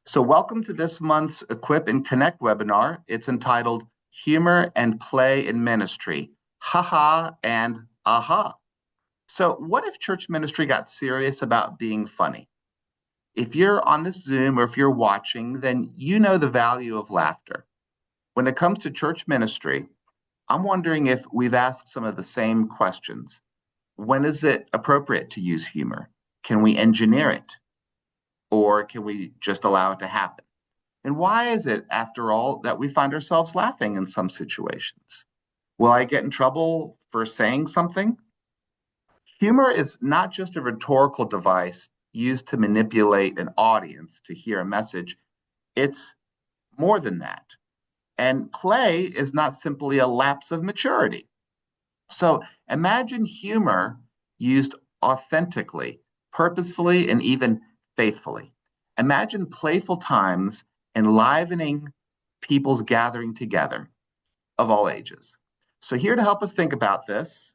So, welcome to this month's Equip and Connect webinar. It's entitled Humor and Play in Ministry, Haha and Aha. So, what if church ministry got serious about being funny? If you're on this Zoom or if you're watching, then you know the value of laughter. When it comes to church ministry, I'm wondering if we've asked some of the same questions. When is it appropriate to use humor? Can we engineer it? Or can we just allow it to happen? And why is it, after all, that we find ourselves laughing in some situations? Will I get in trouble for saying something? Humor is not just a rhetorical device used to manipulate an audience to hear a message, it's more than that. And play is not simply a lapse of maturity. So imagine humor used authentically, purposefully, and even faithfully. Imagine playful times enlivening people's gathering together of all ages. So, here to help us think about this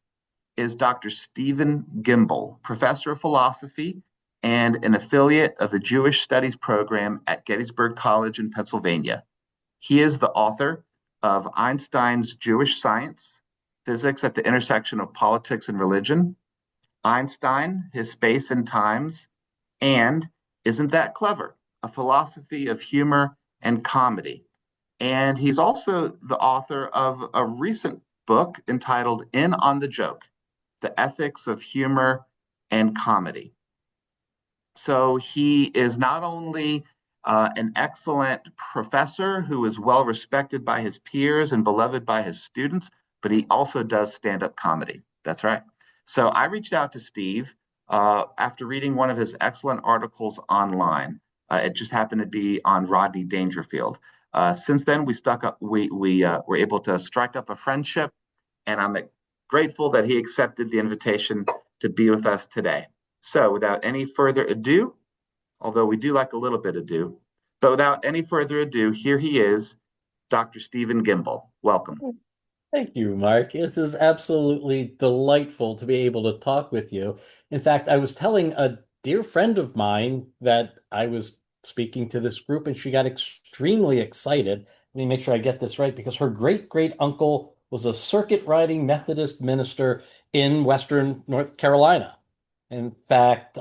is Dr. Stephen Gimbel, professor of philosophy and an affiliate of the Jewish Studies program at Gettysburg College in Pennsylvania. He is the author of Einstein's Jewish Science, Physics at the Intersection of Politics and Religion, Einstein, His Space and Times, and Isn't That Clever? A Philosophy of Humor and Comedy. And he's also the author of a recent book entitled In on the Joke, The Ethics of Humor and Comedy. So he is not only an excellent professor who is well respected by his peers and beloved by his students, but he also does stand up comedy. That's right. So I reached out to Steve after reading one of his excellent articles online. It just happened to be on Rodney Dangerfield. Since then, we were able to strike up a friendship, and I'm grateful that he accepted the invitation to be with us today. So, without any further ado, although we do like a little bit ado, but without any further ado, here he is, Dr. Stephen Gimbel. Welcome. Thank you, Mark. This is absolutely delightful to be able to talk with you. In fact, I was telling a dear friend of mine that I was speaking to this group, and she got extremely excited. Let me make sure I get this right because her great great uncle was a circuit riding Methodist minister in Western North Carolina. In fact,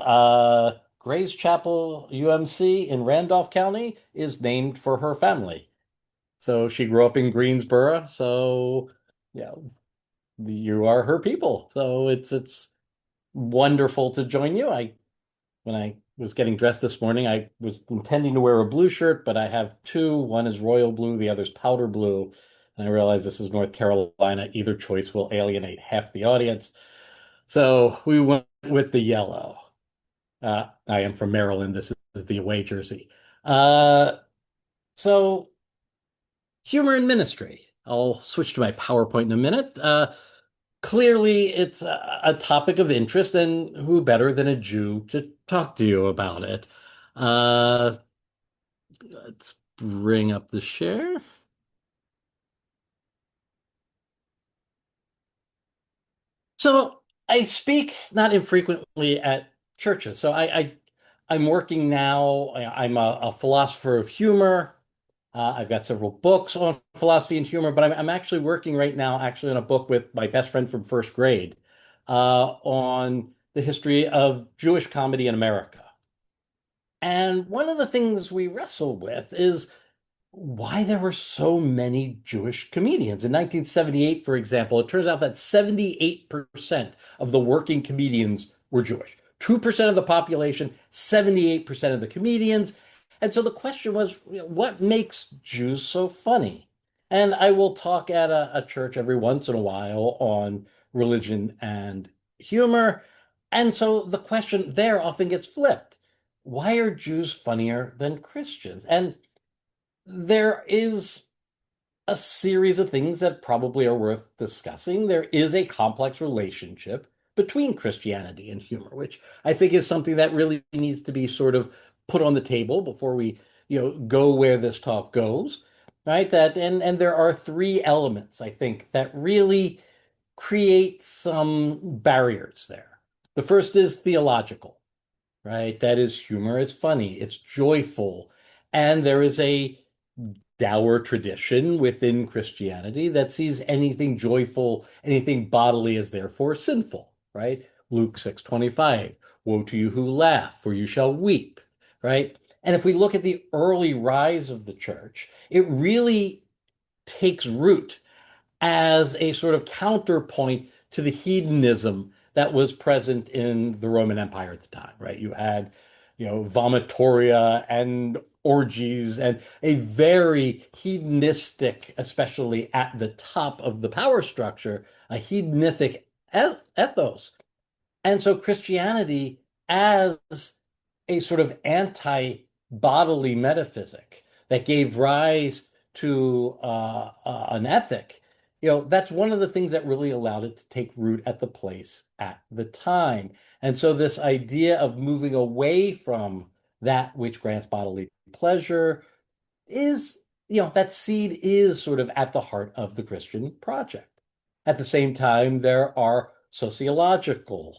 Gray's Chapel UMC in Randolph County is named for her family. So she grew up in Greensboro. So, yeah, you are her people. So it's wonderful to join you. When I was getting dressed this morning, I was intending to wear a blue shirt, but I have two. One is royal blue, the other's powder blue. And I realize this is North Carolina. Either choice will alienate half the audience. So we went with the yellow. I am from Maryland. This is the away jersey. Uh, so humor in ministry. I'll switch to my PowerPoint in a minute. Clearly, it's a topic of interest, and who better than a Jew to talk to you about it? Uh, let's bring up the share. So I speak not infrequently at churches. I'm working now. I'm a philosopher of humor. I've got several books on philosophy and humor, but I'm actually working right now, actually on a book with my best friend from first grade, on the history of Jewish comedy in America. And one of the things we wrestle with is why there were so many Jewish comedians. In 1978, for example, it turns out that 78% of the working comedians were Jewish. 2% of the population, 78% of the comedians. And so the question was, what makes Jews so funny? And I will talk at a church every once in a while on religion and humor. And so the question there often gets flipped. Why are Jews funnier than Christians? And there is a series of things that probably are worth discussing. There is a complex relationship between Christianity and humor, which I think is something that really needs to be sort of put on the table before we, go where this talk goes, right? And there are three elements I think that really create some barriers there. The first is theological, right? That is humor is funny, it's joyful, And there is a dour tradition within Christianity that sees anything joyful, anything bodily as therefore sinful, right? Luke 6:25, woe to you who laugh, for you shall weep, right? And if we look at the early rise of the church, it really takes root as a sort of counterpoint to the hedonism that was present in the Roman Empire at the time, right? You had, vomitoria and orgies and a very hedonistic, especially at the top of the power structure, a hedonistic ethos. And so Christianity, as a sort of anti-bodily metaphysic that gave rise to an ethic, that's one of the things that really allowed it to take root at the place at the time. And so this idea of moving away from that which grants bodily pleasure is, that seed is sort of at the heart of the Christian project. At the same time, there are sociological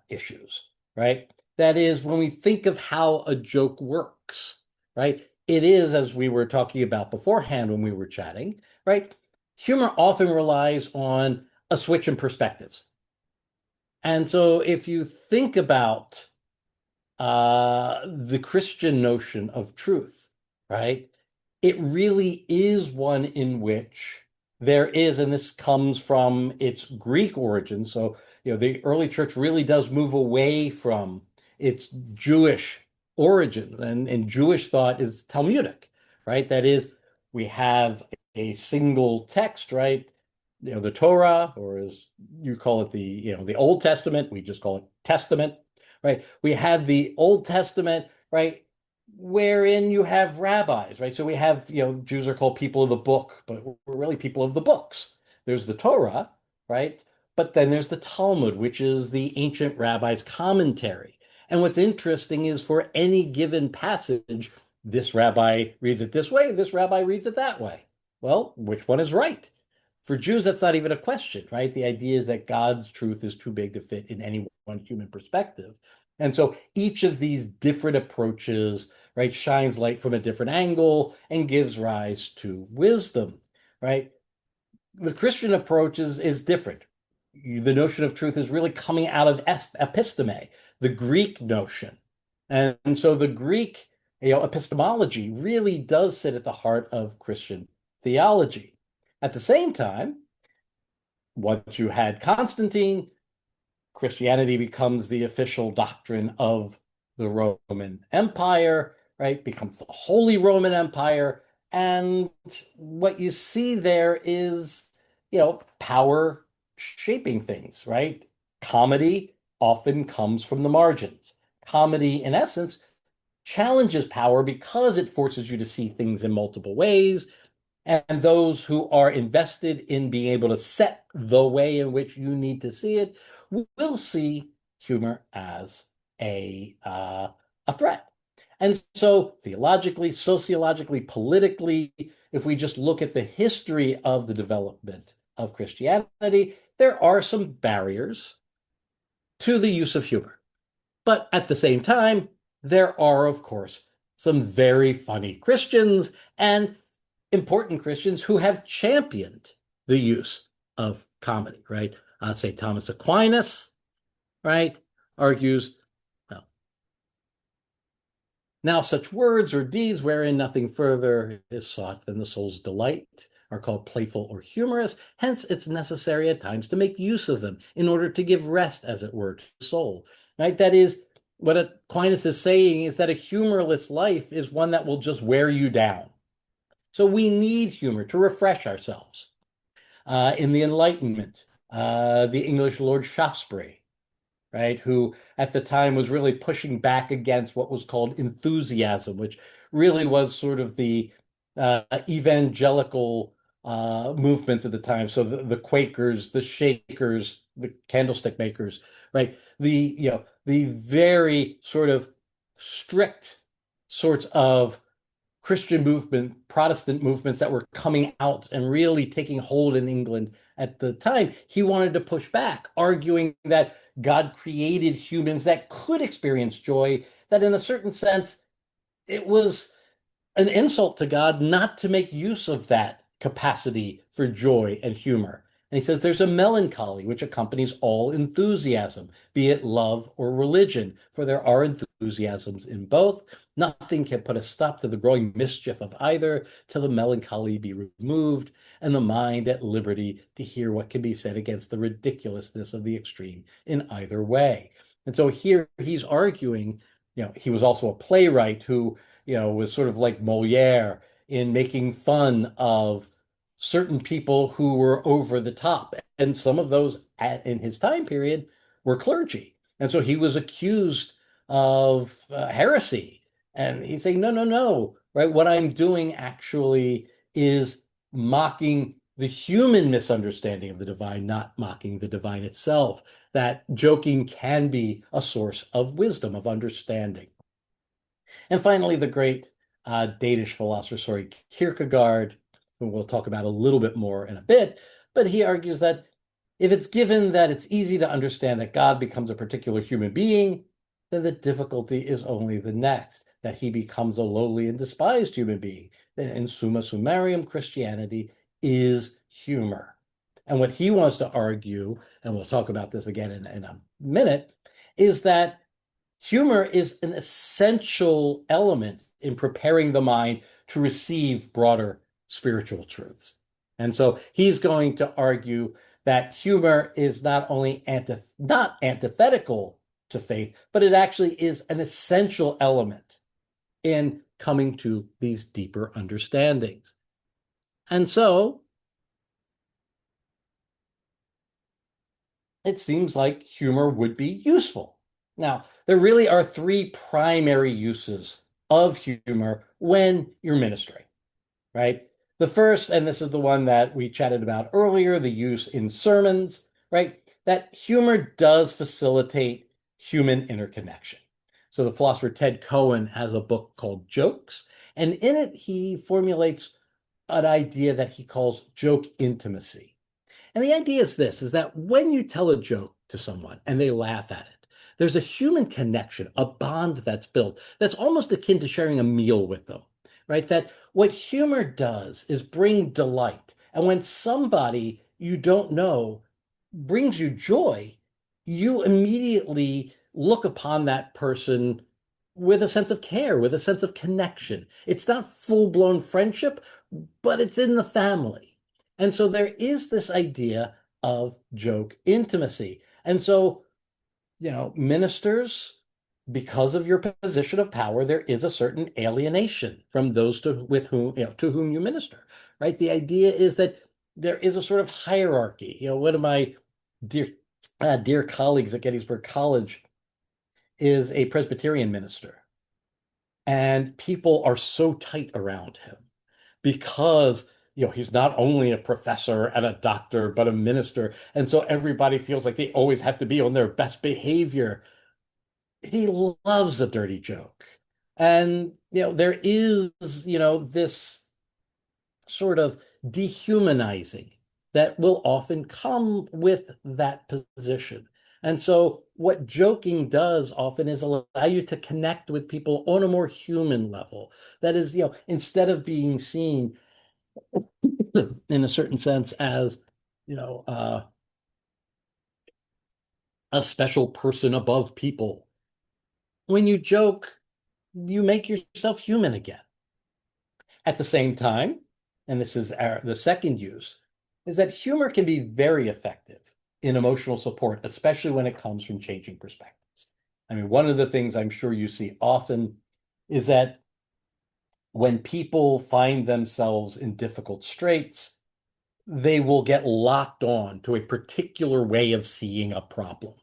issues, right? That is, when we think of how a joke works, right? It is, as we were talking about beforehand when we were chatting, right? Humor often relies on a switch in perspectives. And so if you think about the Christian notion of truth, right? It really is one in which there is, and this comes from its Greek origin. So, the early church really does move away from its Jewish origin, and Jewish thought is Talmudic, right? That is, we have a single text, right? The Torah, or as you call it, the Old Testament, we just call it Testament, right? We have the Old Testament, right, wherein you have rabbis, right? So we have, Jews are called people of the book, but we're really people of the books. There's the Torah, right? But then there's the Talmud, which is the ancient rabbis' commentary. And what's interesting is for any given passage, this rabbi reads it this way, this rabbi reads it that way. Well, which one is right? For Jews, that's not even a question, right? The idea is that God's truth is too big to fit in any one human perspective. And so each of these different approaches, right, shines light from a different angle and gives rise to wisdom, right? The Christian approach is different. The notion of truth is really coming out of episteme, the Greek notion. And so the Greek, epistemology really does sit at the heart of Christian theology. At the same time, once you had Constantine, Christianity becomes the official doctrine of the Roman Empire, right? Becomes the Holy Roman Empire. And what you see there is, power shaping things, right? Comedy often comes from the margins. Comedy, in essence, challenges power because it forces you to see things in multiple ways. And those who are invested in being able to set the way in which you need to see it will see humor as a threat. And so, theologically, sociologically, politically, if we just look at the history of the development of Christianity, there are some barriers to the use of humor. But at the same time, there are, of course, some very funny Christians and important Christians who have championed the use of comedy, right? Say Thomas Aquinas, right, argues, well, now such words or deeds wherein nothing further is sought than the soul's delight are called playful or humorous. Hence, it's necessary at times to make use of them in order to give rest, as it were, to the soul, right? That is, what Aquinas is saying is that a humorless life is one that will just wear you down. So we need humor to refresh ourselves. In the Enlightenment, the English Lord Shaftesbury, right, who at the time was really pushing back against what was called enthusiasm, which really was sort of the evangelical movements at the time. So the Quakers, the Shakers, the candlestick makers, right? The very sort of strict sorts of Christian movement, Protestant movements that were coming out and really taking hold in England at the time, he wanted to push back, arguing that God created humans that could experience joy, that in a certain sense, it was an insult to God not to make use of that capacity for joy and humor. And he says there's a melancholy which accompanies all enthusiasm, be it love or religion, for there are enthusiasms in both. Nothing can put a stop to the growing mischief of either till the melancholy be removed and the mind at liberty to hear what can be said against the ridiculousness of the extreme in either way. And so here he's arguing, he was also a playwright who was sort of like Moliere in making fun of certain people who were over the top. And some of those in his time period were clergy. And so he was accused of heresy. And he's saying, no, no, no, right? What I'm doing actually is mocking the human misunderstanding of the divine, not mocking the divine itself. That joking can be a source of wisdom, of understanding. And finally, the great Danish philosopher, sorry, Kierkegaard, who we'll talk about a little bit more in a bit, but he argues that if it's given that it's easy to understand that God becomes a particular human being, then the difficulty is only the next, that he becomes a lowly and despised human being. Then in summa summarum, Christianity is humor. And what he wants to argue, and we'll talk about this again in a minute, is that humor is an essential element in preparing the mind to receive broader spiritual truths. And so he's going to argue that humor is not only not antithetical to faith, but it actually is an essential element in coming to these deeper understandings. And so it seems like humor would be useful. Now, there really are three primary uses of humor when you're ministering, right? The first, and this is the one that we chatted about earlier, the use in sermons, right? That humor does facilitate human interconnection. So the philosopher Ted Cohen has a book called Jokes, and in it he formulates an idea that he calls joke intimacy. And the idea is this, is that when you tell a joke to someone and they laugh at it, there's a human connection, a bond that's built that's almost akin to sharing a meal with them, right? That what humor does is bring delight. And when somebody you don't know brings you joy, you immediately look upon that person with a sense of care, with a sense of connection. It's not full-blown friendship, but it's in the family. And so there is this idea of joke intimacy. And so, ministers, because of your position of power, there is a certain alienation from those to whom you minister, right? The idea is that there is a sort of hierarchy. One of my dear dear colleagues at Gettysburg College is a Presbyterian minister, and people are so tight around him because he's not only a professor and a doctor, but a minister. And so everybody feels like they always have to be on their best behavior. He loves a dirty joke. And, there is, this sort of dehumanizing that will often come with that position. And so what joking does often is allow you to connect with people on a more human level. That is, instead of being seen in a certain sense as, you know, uh, a special person above people. When you joke, you make yourself human again. At the same time, and this is the second use, is that humor can be very effective in emotional support, especially when it comes from changing perspectives. I mean, one of the things I'm sure you see often is that when people find themselves in difficult straits, they will get locked on to a particular way of seeing a problem.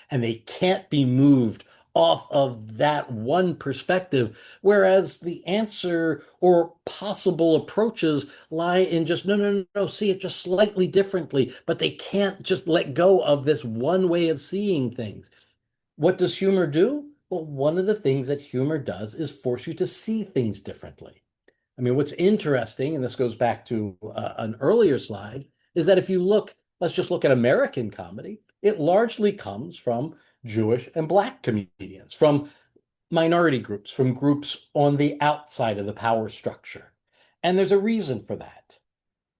And they can't be moved off of that one perspective. Whereas the answer or possible approaches lie in just, no, no, no, no, see it just slightly differently, but they can't just let go of this one way of seeing things. What does humor do? Well, one of the things that humor does is force you to see things differently. I mean, what's interesting, and this goes back to an earlier slide, is that if you look, let's just look at American comedy, it largely comes from Jewish and Black comedians, from minority groups, from groups on the outside of the power structure. And there's a reason for that,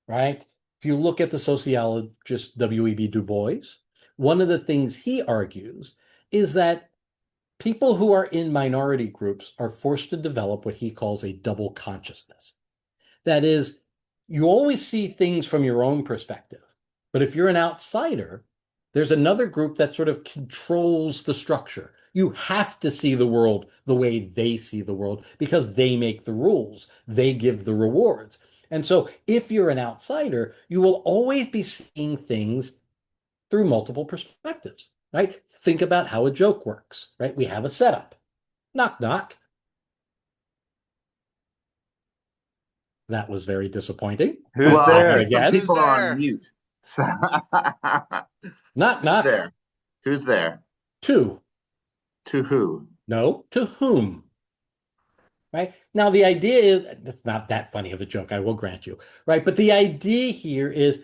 right? If you look at the sociologist W.E.B. Du Bois, one of the things he argues is that people who are in minority groups are forced to develop what he calls a double consciousness. That is, you always see things from your own perspective. But if you're an outsider, there's another group that sort of controls the structure. You have to see the world the way they see the world because they make the rules, they give the rewards. And so if you're an outsider, you will always be seeing things through multiple perspectives, right? Think about how a joke works, right? We have a setup. Knock, knock. That was very disappointing. Who's Let's Well, try I that there? think some again. Who's people are on there? mute. So Knock, who's knock. there? Who's there? Two. To who? No, to whom? Right? Now, the idea is that's not that funny of a joke, I will grant you, right? But the idea here is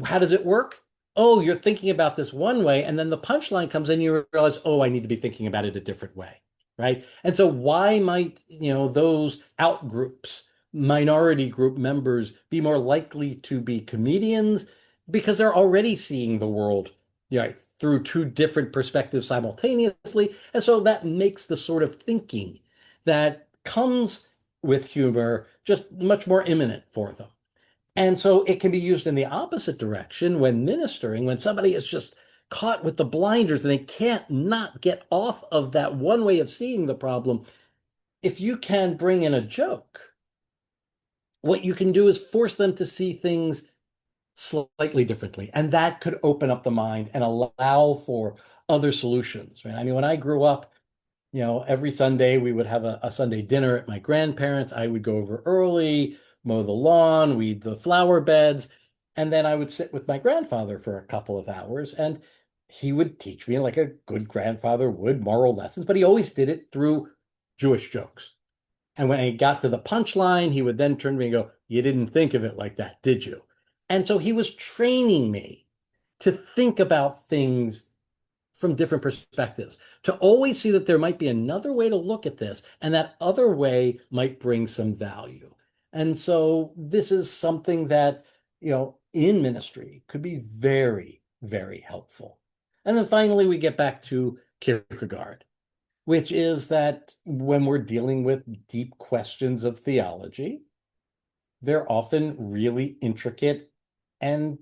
how does it work? Oh, you're thinking about this one way, and then the punchline comes in, you realize, oh, I need to be thinking about it a different way, right? And so why might, those out groups, minority group members be more likely to be comedians? Because they're already seeing the world, right, through two different perspectives simultaneously. And so that makes the sort of thinking that comes with humor just much more imminent for them. And so it can be used in the opposite direction when ministering, when somebody is just caught with the blinders and they can't not get off of that one way of seeing the problem. If you can bring in a joke, what you can do is force them to see things slightly differently. And that could open up the mind and allow for other solutions, right? I mean, when I grew up, every Sunday we would have a Sunday dinner at my grandparents'. I would go over early, mow the lawn, weed the flower beds, and then I would sit with my grandfather for a couple of hours, and he would teach me like a good grandfather would, moral lessons, but he always did it through Jewish jokes. And when he got to the punchline, he would then turn to me and go, "You didn't think of it like that, did you?" And so he was training me to think about things from different perspectives, to always see that there might be another way to look at this, and that other way might bring some value. And so this is something that, in ministry could be very, very helpful. And then finally, we get back to Kierkegaard, which is that when we're dealing with deep questions of theology, they're often really intricate and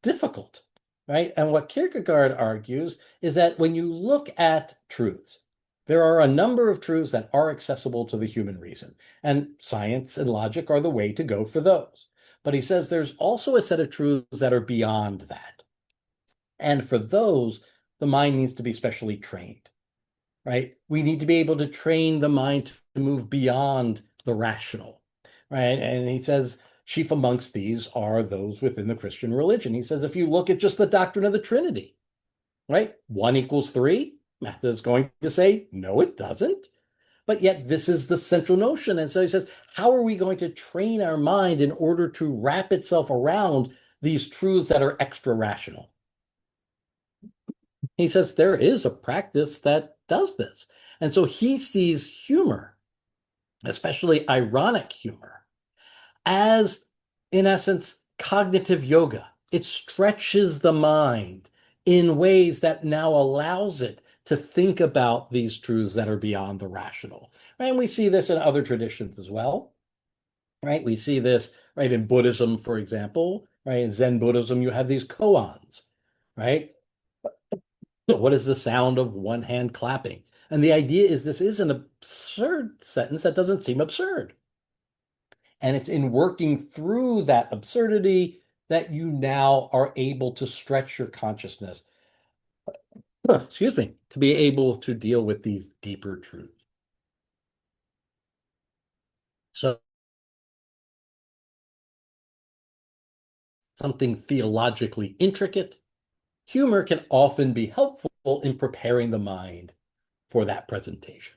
difficult, right? And what Kierkegaard argues is that when you look at truths, there are a number of truths that are accessible to the human reason, and science and logic are the way to go for those. But he says there's also a set of truths that are beyond that. And for those, the mind needs to be specially trained, right? We need to be able to train the mind to move beyond the rational, right? And he says, chief amongst these are those within the Christian religion. He says, if you look at just the doctrine of the Trinity, right? 1 = 3, math is going to say, no, it doesn't. But yet, this is the central notion. And so he says, how are we going to train our mind in order to wrap itself around these truths that are extra rational? He says there is a practice that does this. And so he sees humor, especially ironic humor, as, in essence, cognitive yoga. It stretches the mind in ways that now allows it to think about these truths that are beyond the rational. And we see this in other traditions as well, right? We see this, right, in Buddhism, for example, right? In Zen Buddhism, you have these koans, right? What is the sound of one hand clapping? And the idea is this is an absurd sentence that doesn't seem absurd. And it's in working through that absurdity that you now are able to stretch your consciousness, excuse me, to be able to deal with these deeper truths. So something theologically intricate, humor can often be helpful in preparing the mind for that presentation.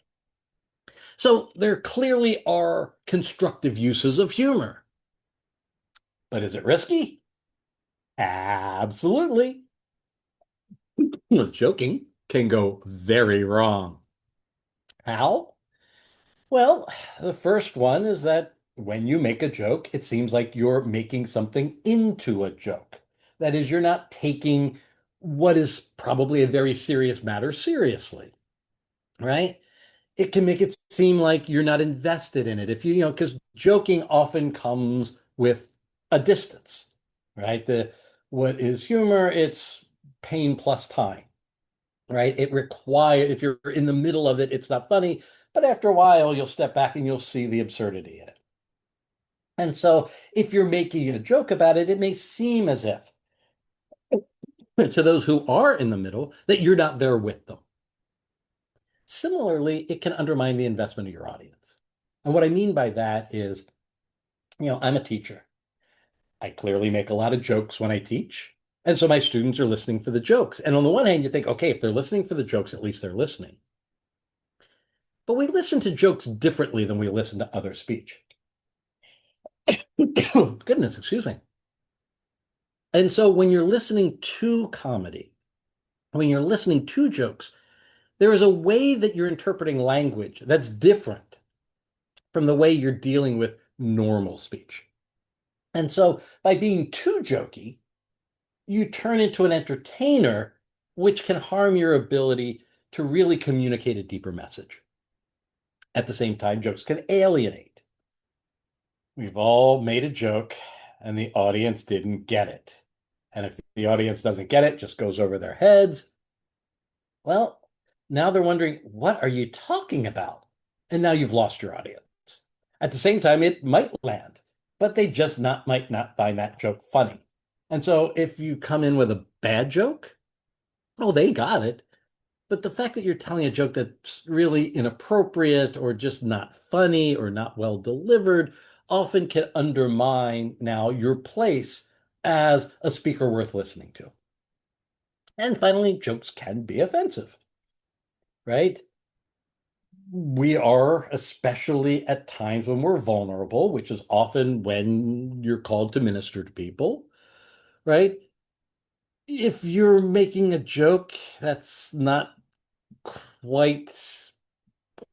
So there clearly are constructive uses of humor. But is it risky? Absolutely. Joking can go very wrong. How? Well, the first one is that when you make a joke, it seems like you're making something into a joke. That is, you're not taking what is probably a very serious matter seriously, right? It can make it seem like you're not invested in it. If because joking often comes with a distance, right? What is humor? It's pain plus time, right? If you're in the middle of it, it's not funny, but after a while, you'll step back and you'll see the absurdity in it. And so if you're making a joke about it, it may seem as if to those who are in the middle that you're not there with them. Similarly, it can undermine the investment of your audience. And what I mean by that is, I'm a teacher. I clearly make a lot of jokes when I teach. And so my students are listening for the jokes. And on the one hand, you think, okay, if they're listening for the jokes, at least they're listening. But we listen to jokes differently than we listen to other speech. Goodness, excuse me. And so when you're listening to comedy, when you're listening to jokes, there is a way that you're interpreting language that's different from the way you're dealing with normal speech. And so by being too jokey, you turn into an entertainer, which can harm your ability to really communicate a deeper message. At the same time, jokes can alienate. We've all made a joke and the audience didn't get it. And if the audience doesn't get it, just goes over their heads, well, now they're wondering, what are you talking about? And now you've lost your audience. At the same time, it might land, but they just might not find that joke funny. And so if you come in with a bad joke, oh, they got it. But the fact that you're telling a joke that's really inappropriate or just not funny or not well delivered often can undermine now your place as a speaker worth listening to. And finally, jokes can be offensive, right? We are, especially at times when we're vulnerable, which is often when you're called to minister to people, right? If you're making a joke that's not quite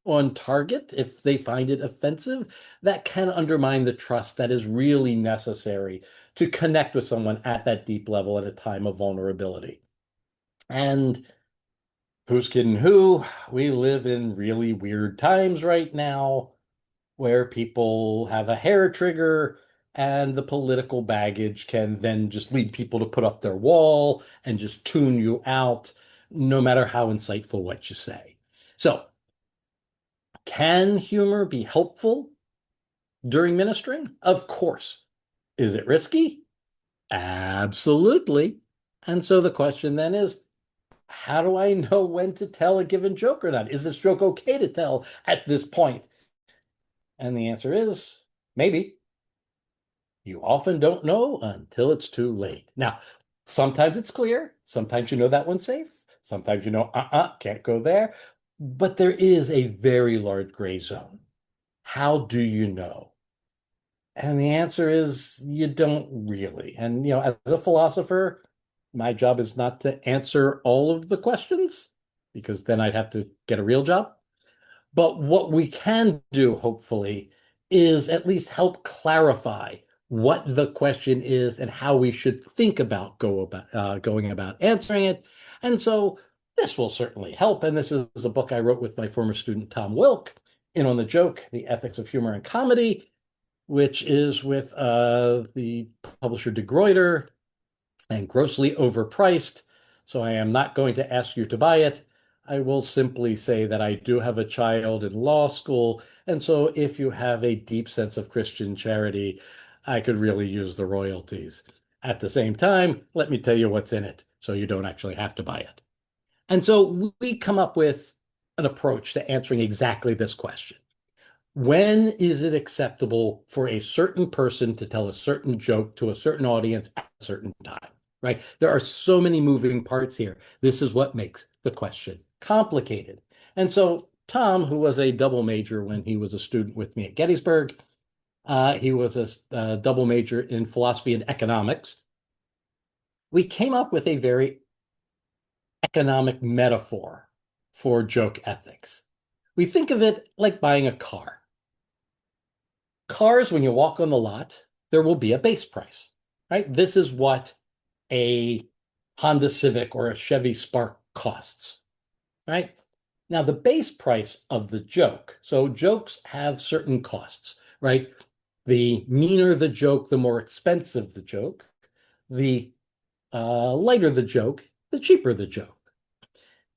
on target, if they find it offensive, that can undermine the trust that is really necessary to connect with someone at that deep level at a time of vulnerability. And who's kidding who? We live in really weird times right now where people have a hair trigger and the political baggage can then just lead people to put up their wall and just tune you out, no matter how insightful what you say. So, can humor be helpful during ministering? Of course. Is it risky? Absolutely. And so the question then is, how do I know when to tell a given joke or not? Is this joke okay to tell at this point? And the answer is maybe. You often don't know until it's too late. Now, sometimes it's clear. Sometimes you know that one's safe. Sometimes you know, can't go there. But there is a very large gray zone. How do you know? And the answer is you don't really. And, as a philosopher, my job is not to answer all of the questions because then I'd have to get a real job. But what we can do, hopefully, is at least help clarify what the question is and how we should think about going about answering it. And so this will certainly help. And this is a book I wrote with my former student, Tom Wilk, In on the Joke, The Ethics of Humor and Comedy, which is with the publisher De Gruyter and grossly overpriced. So I am not going to ask you to buy it. I will simply say that I do have a child in law school. And so if you have a deep sense of Christian charity, I could really use the royalties. At the same time, let me tell you what's in it so you don't actually have to buy it. And so we come up with an approach to answering exactly this question. When is it acceptable for a certain person to tell a certain joke to a certain audience at a certain time? Right? There are so many moving parts here. This is what makes the question complicated. And so Tom, who was a double major when he was a student with me at Gettysburg, he was a double major in philosophy and economics. We came up with a very economic metaphor for joke ethics. We think of it like buying a car. Cars, when you walk on the lot, there will be a base price, right? This is what a Honda Civic or a Chevy Spark costs, right? Now, the base price of the joke, so jokes have certain costs, right? The meaner the joke, the more expensive the joke. The lighter the joke, the cheaper the joke.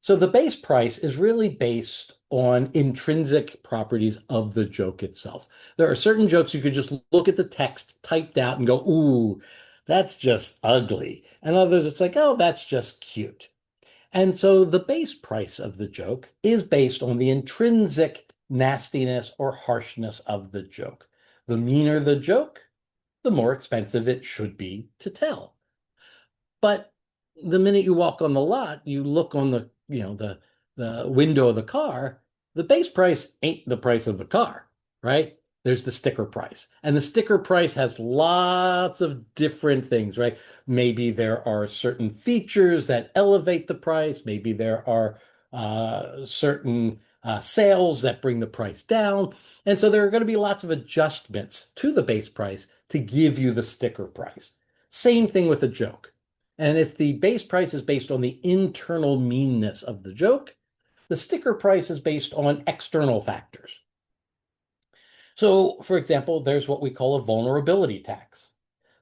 So the base price is really based on intrinsic properties of the joke itself. There are certain jokes you could just look at the text typed out and go, ooh, that's just ugly. And others, it's like, oh, that's just cute. And so the base price of the joke is based on the intrinsic nastiness or harshness of the joke. The meaner the joke, the more expensive it should be to tell. But the minute you walk on the lot, you look on the window of the car, the base price ain't the price of the car, right? There's the sticker price. And the sticker price has lots of different things, right? Maybe there are certain features that elevate the price. Maybe there are certain sales that bring the price down. And so there are going to be lots of adjustments to the base price to give you the sticker price. Same thing with a joke. And if the base price is based on the internal meanness of the joke, the sticker price is based on external factors. So, for example, there's what we call a vulnerability tax.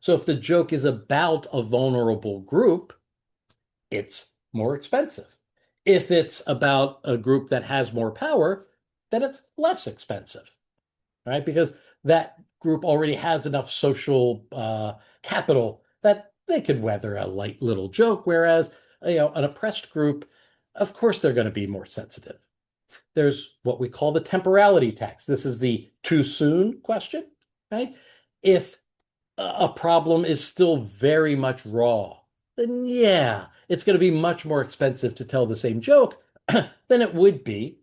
So if the joke is about a vulnerable group, it's more expensive. If it's about a group that has more power, then it's less expensive, right? Because that group already has enough social capital that they could weather a light little joke, whereas an oppressed group, of course, they're going to be more sensitive. There's what we call the temporality tax. This is the too soon question, right? If a problem is still very much raw, then yeah, it's going to be much more expensive to tell the same joke than it would be,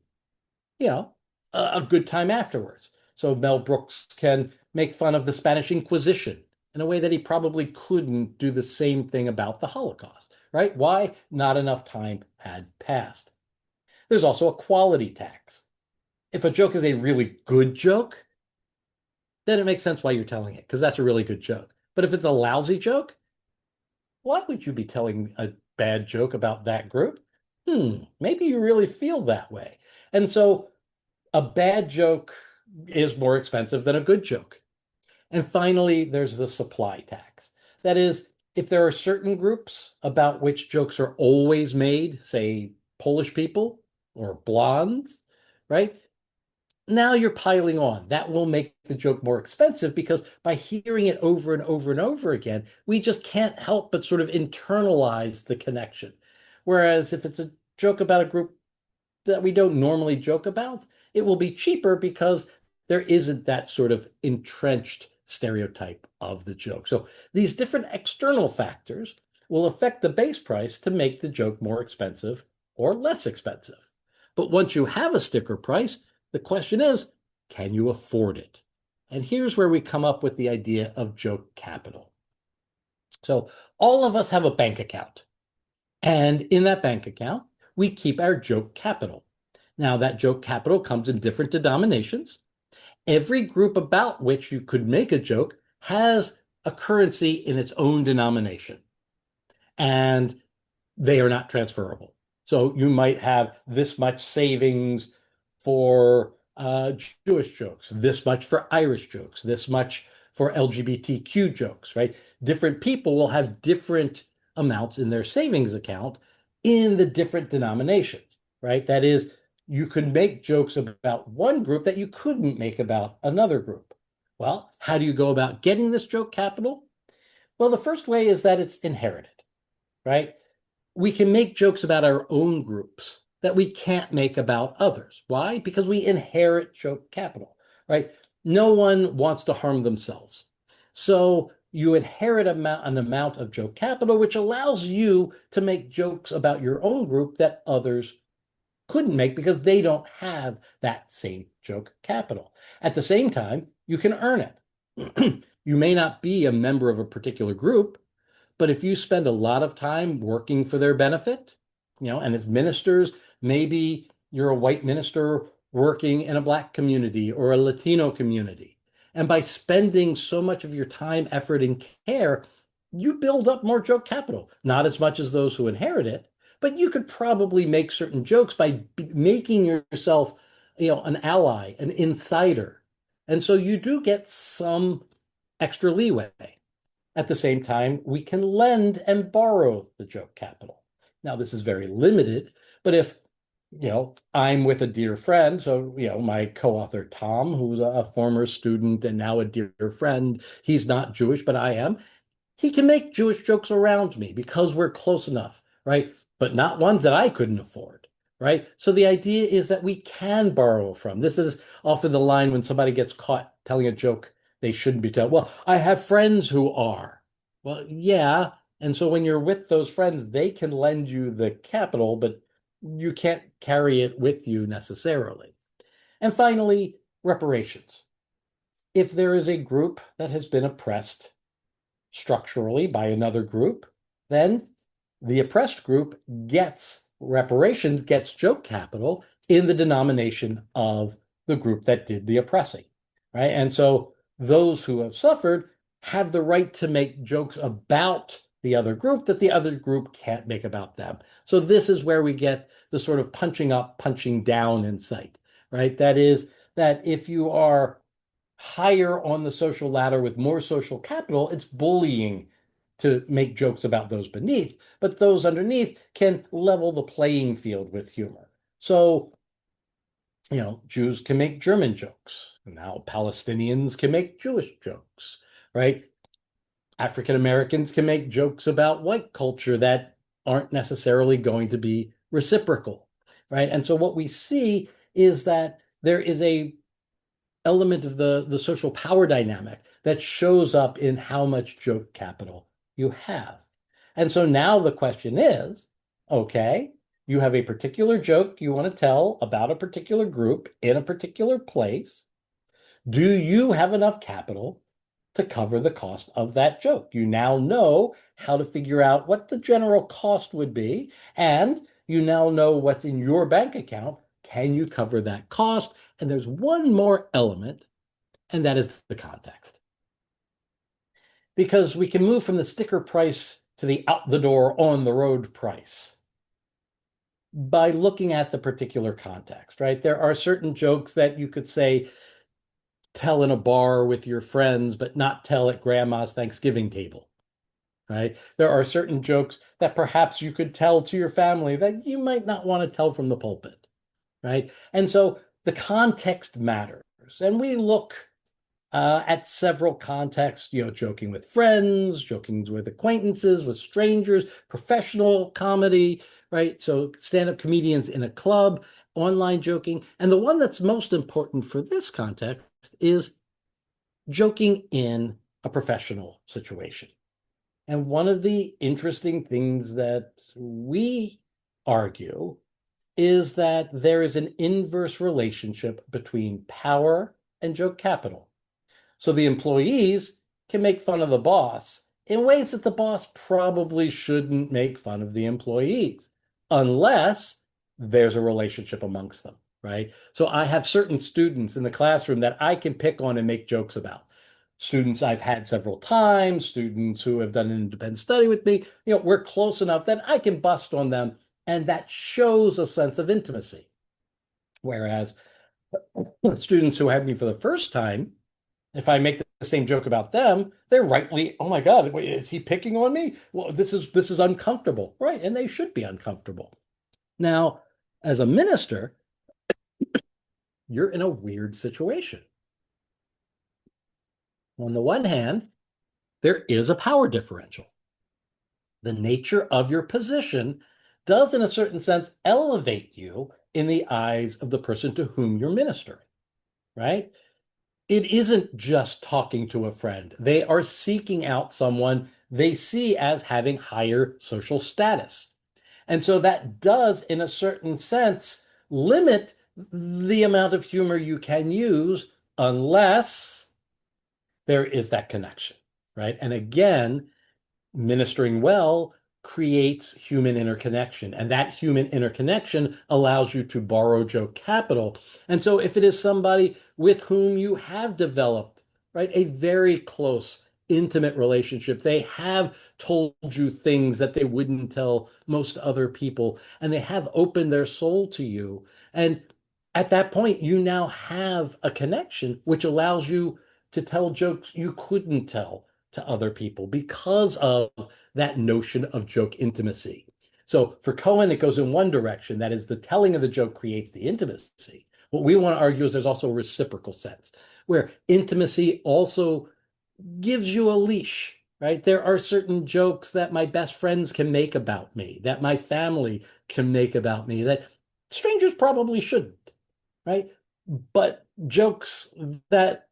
you know, a good time afterwards. So Mel Brooks can make fun of the Spanish Inquisition in a way that he probably couldn't do the same thing about the Holocaust, right? Why? Not enough time had passed. There's also a quality tax. If a joke is a really good joke, then it makes sense why you're telling it, because that's a really good joke. But if it's a lousy joke, why would you be telling a bad joke about that group? Maybe you really feel that way. And so a bad joke is more expensive than a good joke. And finally, there's the supply tax. That is, if there are certain groups about which jokes are always made, say Polish people or blondes, right? Now you're piling on. That will make the joke more expensive because by hearing it over and over and over again, we just can't help but sort of internalize the connection. Whereas if it's a joke about a group that we don't normally joke about, it will be cheaper because there isn't that sort of entrenched stereotype of the joke. So these different external factors will affect the base price to make the joke more expensive or less expensive. But once you have a sticker price, the question is, can you afford it? And here's where we come up with the idea of joke capital. So all of us have a bank account. And in that bank account, we keep our joke capital. Now, that joke capital comes in different denominations. Every group about which you could make a joke has a currency in its own denomination, and they are not transferable. So you might have this much savings for Jewish jokes, this much for Irish jokes, this much for LGBTQ jokes, right? Different people will have different amounts in their savings account in the different denominations, right? That is, you could make jokes about one group that you couldn't make about another group. Well, how do you go about getting this joke capital? Well, the first way is that it's inherited, right? We can make jokes about our own groups that we can't make about others. Why? Because we inherit joke capital, right? No one wants to harm themselves. So you inherit an amount of joke capital, which allows you to make jokes about your own group that others couldn't make because they don't have that same joke capital. At the same time, you can earn it. You may not be a member of a particular group, but if you spend a lot of time working for their benefit, and as ministers, maybe you're a white minister working in a Black community or a Latino community. And by spending so much of your time, effort, and care, you build up more joke capital. Not as much as those who inherit it, but you could probably make certain jokes by making yourself, an ally, an insider. And so you do get some extra leeway. At the same time, we can lend and borrow the joke capital. Now, this is very limited, but if I'm with a dear friend. So, my co-author Tom, who's a former student and now a dear friend, he's not Jewish, but I am. He can make Jewish jokes around me because we're close enough, right? But not ones that I couldn't afford, right? So the idea is that we can borrow from. This is often the line when somebody gets caught telling a joke they shouldn't be telling. Well, I have friends who are. Well, yeah. And so when you're with those friends, they can lend you the capital, but you can't carry it with you necessarily. And finally, reparations. If there is a group that has been oppressed structurally by another group, then the oppressed group gets reparations, gets joke capital in the denomination of the group that did the oppressing, right? And so those who have suffered have the right to make jokes about the other group that the other group can't make about them. So this is where we get the sort of punching up, punching down insight, right? That is, that if you are higher on the social ladder with more social capital, it's bullying to make jokes about those beneath, but those underneath can level the playing field with humor. So, Jews can make German jokes. Now Palestinians can make Jewish jokes, right? African Americans can make jokes about white culture that aren't necessarily going to be reciprocal, right? And so what we see is that there is a element of the social power dynamic that shows up in how much joke capital you have. And so now the question is, okay, you have a particular joke you want to tell about a particular group in a particular place. Do you have enough capital to cover the cost of that joke? You now know how to figure out what the general cost would be, and you now know what's in your bank account. Can you cover that cost? And there's one more element, and that is the context. Because we can move from the sticker price to the out the door, on the road price by looking at the particular context, right? There are certain jokes that you could say, tell in a bar with your friends, but not tell at grandma's Thanksgiving table, right? There are certain jokes that perhaps you could tell to your family that you might not want to tell from the pulpit, right? And so the context matters. And we look at several contexts, joking with friends, joking with acquaintances, with strangers, professional comedy, right? So stand-up comedians in a club, online joking. And the one that's most important for this context is joking in a professional situation. And one of the interesting things that we argue is that there is an inverse relationship between power and joke capital. So the employees can make fun of the boss in ways that the boss probably shouldn't make fun of the employees, unless there's a relationship amongst them, right? So I have certain students in the classroom that I can pick on and make jokes about. Students I've had several times, students who have done an independent study with me, we're close enough that I can bust on them, and that shows a sense of intimacy. Whereas students who have me for the first time, if I make the same joke about them, they're rightly, oh my God, wait, is he picking on me? Well, this is uncomfortable, right? And they should be uncomfortable. Now, as a minister, you're in a weird situation. On the one hand, there is a power differential. The nature of your position does, in a certain sense, elevate you in the eyes of the person to whom you're ministering, right? It isn't just talking to a friend. They are seeking out someone they see as having higher social status. And so that does, in a certain sense, limit the amount of humor you can use unless there is that connection, right? And again, ministering well creates human interconnection, and that human interconnection allows you to borrow joke capital. And so if it is somebody with whom you have developed, right, a very close, intimate relationship, they have told you things that they wouldn't tell most other people, and they have opened their soul to you. And at that point, you now have a connection which allows you to tell jokes you couldn't tell to other people because of that notion of joke intimacy. So for Cohen, it goes in one direction. That is, the telling of the joke creates the intimacy. What we want to argue is there's also a reciprocal sense where intimacy also gives you a leash, right? There are certain jokes that my best friends can make about me, that my family can make about me, that strangers probably shouldn't, right? But jokes that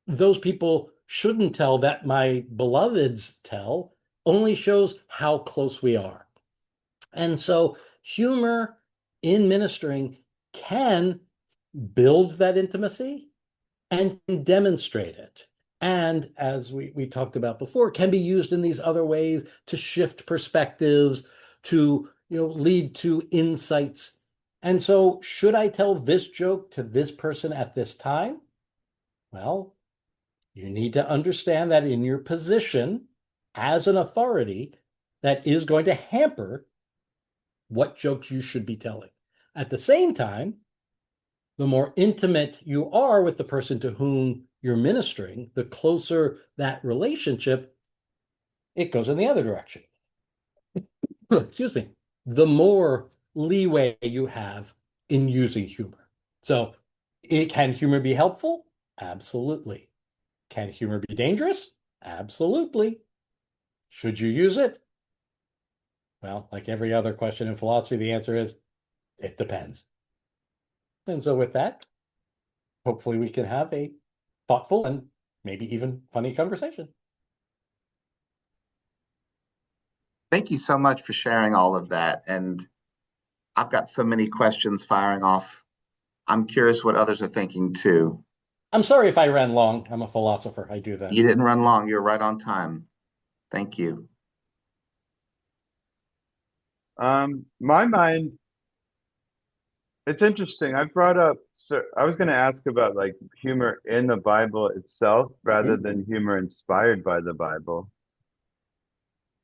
those people shouldn't tell that my beloveds tell only shows how close we are. And so humor in ministering can build that intimacy and demonstrate it. And as we talked about before, can be used in these other ways to shift perspectives, to lead to insights. And so, should I tell this joke to this person at this time? Well, you need to understand that in your position as an authority, that is going to hamper what jokes you should be telling. At the same time, the more intimate you are with the person to whom you're ministering, the closer that relationship, it goes in the other direction. Excuse me. The more leeway you have in using humor. So, can humor be helpful? Absolutely. Can humor be dangerous? Absolutely. Should you use it? Well, like every other question in philosophy, the answer is it depends. And so, with that, hopefully, we can have a thoughtful and maybe even funny conversation. Thank you so much for sharing all of that. And I've got so many questions firing off. I'm curious what others are thinking too. I'm sorry if I ran long. I'm a philosopher. I do that. You didn't run long. You're right on time. Thank you. My mind, it's interesting. I brought up, so I was going to ask about like humor in the Bible itself rather Mhm. than humor inspired by the Bible.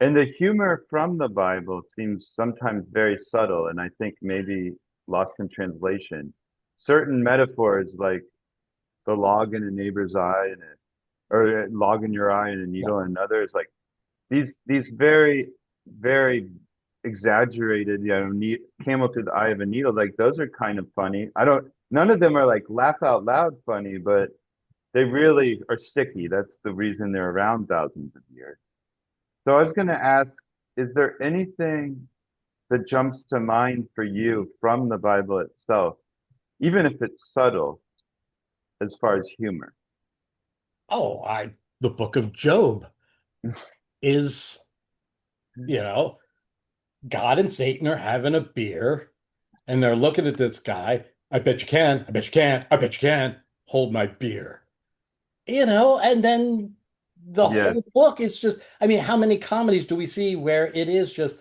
And the humor from the Bible seems sometimes very subtle, and I think maybe lost in translation. Certain metaphors like the log in a neighbor's eye and or a log in your eye and a Yeah, needle in another is like these very very exaggerated, camel through the eye of a needle. Like those are kind of funny. I don't. None of them are like laugh out loud funny, but they really are sticky. That's the reason they're around thousands of years. So I was going to ask, is there anything that jumps to mind for you from the Bible itself, even if it's subtle, as far as humor? oh, the book of Job is, you know, God and Satan are having a beer and they're looking at this guy. I bet you can. I bet you can. I bet you can. Hold my beer. And then the Yes, whole book is just, I mean, how many comedies do we see where it is just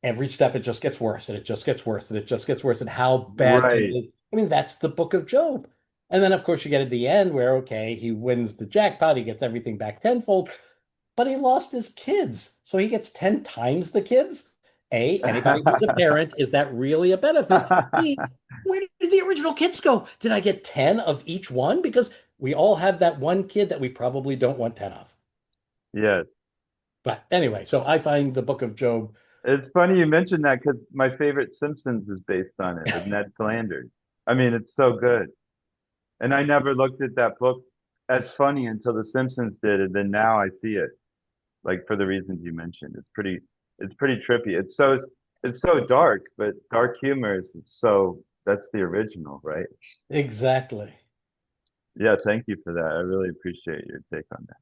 every step it just gets worse and it just gets worse and it just gets worse and how bad can it right. be? I mean, that's the book of Job. And then of course you get at the end where okay, he wins the jackpot, he gets everything back tenfold, but he lost his kids. So he gets 10 times the kids. A, anybody who's a parent, is that really a benefit? B, where did the original kids go? Did I get 10 of each one? Because we all have that one kid that we probably don't want 10 of. Yes. But anyway, so I find the book of Job. It's funny you mentioned that because my favorite Simpsons is based on it with Ned Flanders. I mean, it's so good. And I never looked at that book as funny until The Simpsons did, and then now I see it, like for the reasons you mentioned. It's pretty trippy. It's so dark, but dark humor is so that's the original, right? Exactly. Yeah, thank you for that. I really appreciate your take on that.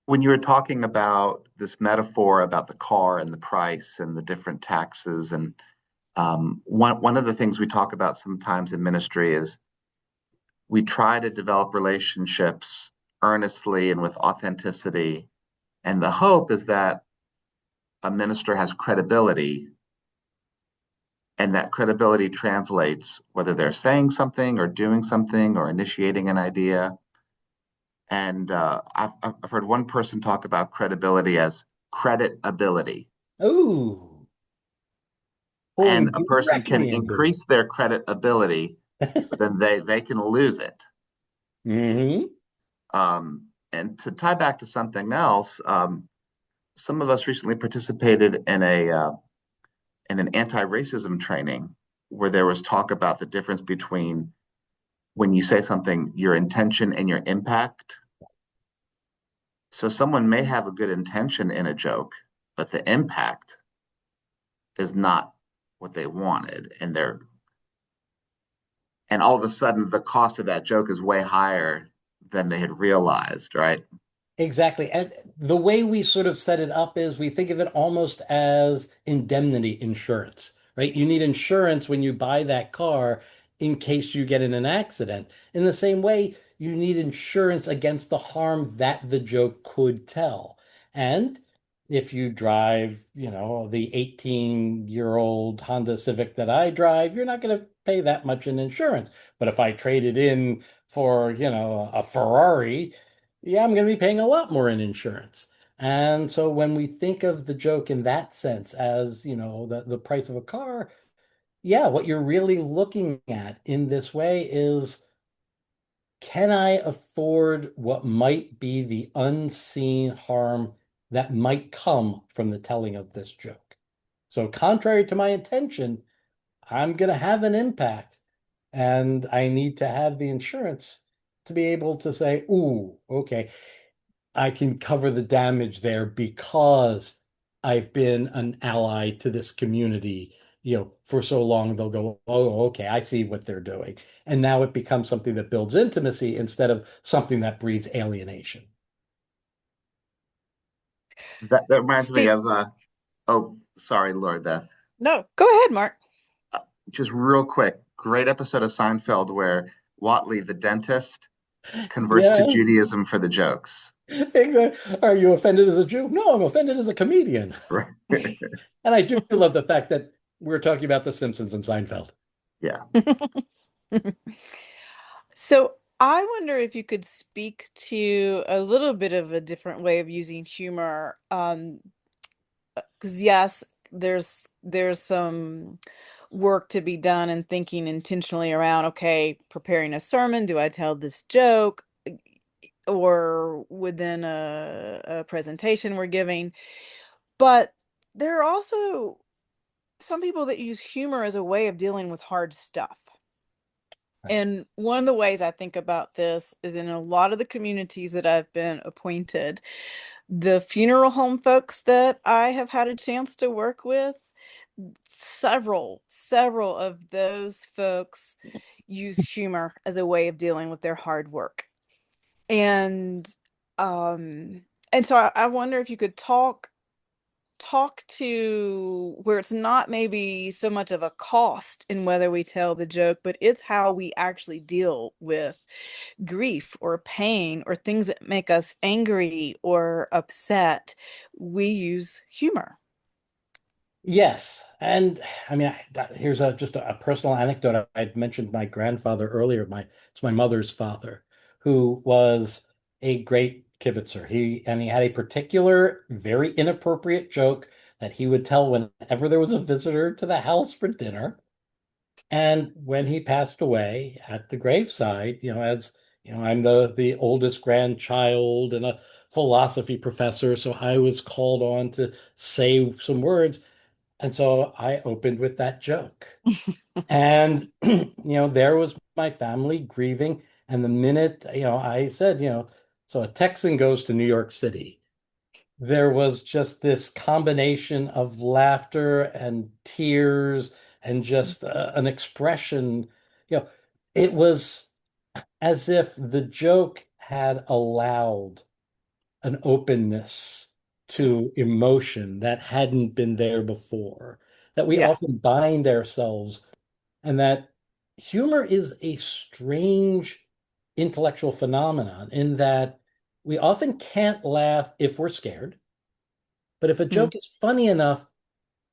When you were talking about this metaphor about the car and the price and the different taxes, and one of the things we talk about sometimes in ministry is we try to develop relationships earnestly and with authenticity. And the hope is that a minister has credibility, and that credibility translates whether they're saying something or doing something or initiating an idea. And I've heard one person talk about credibility as creditability. Oh, And pulling a person can directly into increase their creditability, but then they can lose it. hmm And to tie back to something else, some of us recently participated in an anti-racism training where there was talk about the difference between when you say something, your intention and your impact. So someone may have a good intention in a joke, but the impact is not what they wanted, and all of a sudden the cost of that joke is way higher than they had realized, right? Exactly. And the way we sort of set it up is we think of it almost as indemnity insurance, right? You need insurance when you buy that car in case you get in an accident. In the same way, you need insurance against the harm that the joke could tell. And if you drive, the 18-year-old Honda Civic that I drive, you're not going to pay that much in insurance. But if I trade it in for, a Ferrari, yeah, I'm going to be paying a lot more in insurance. And so when we think of the joke in that sense as, the price of a car, yeah, what you're really looking at in this way is, can I afford what might be the unseen harm that might come from the telling of this joke? So contrary to my intention, I'm going to have an impact, and I need to have the insurance to be able to say, ooh, okay, I can cover the damage there because I've been an ally to this community, for so long they'll go, oh, okay, I see what they're doing. And now it becomes something that builds intimacy instead of something that breeds alienation. That reminds me Steve, of oh, sorry, Lord Beth. no, go ahead, Mark. Just real quick, great episode of Seinfeld where Watley, the dentist, converts to Yeah, Judaism for the jokes. exactly. Are you offended as a Jew? No, I'm offended as a comedian. Right? And I do love the fact that we're talking about The Simpsons and Seinfeld. Yeah. So I wonder if you could speak to a little bit of a different way of using humor. Because yes, there's some work to be done and thinking intentionally around, okay, preparing a sermon, do I tell this joke? Or within a presentation we're giving. But there are also some people that use humor as a way of dealing with hard stuff. Right. And one of the ways I think about this is in a lot of the communities that I've been appointed, the funeral home folks that I have had a chance to work with, several of those folks use humor as a way of dealing with their hard work. And um and so I wonder if you could talk to where it's not maybe so much of a cost in whether we tell the joke, but it's how we actually deal with grief or pain or things that make us angry or upset. We use humor. Yes, and I mean, here's just a personal anecdote. I'd mentioned my grandfather earlier. It's my mother's father, who was a great kibitzer. He had a particular, very inappropriate joke that he would tell whenever there was a visitor to the house for dinner. And when he passed away at the graveside, as I'm the oldest grandchild and a philosophy professor, so I was called on to say some words. And so I opened with that joke. And, there was my family grieving. And the minute, I said, so a Texan goes to New York City, there was just this combination of laughter and tears and just an expression. It was as if the joke had allowed an openness to emotion that hadn't been there before, that we Yeah. often bind ourselves, and that humor is a strange intellectual phenomenon in that we often can't laugh if we're scared, but if a Mm. joke is funny enough,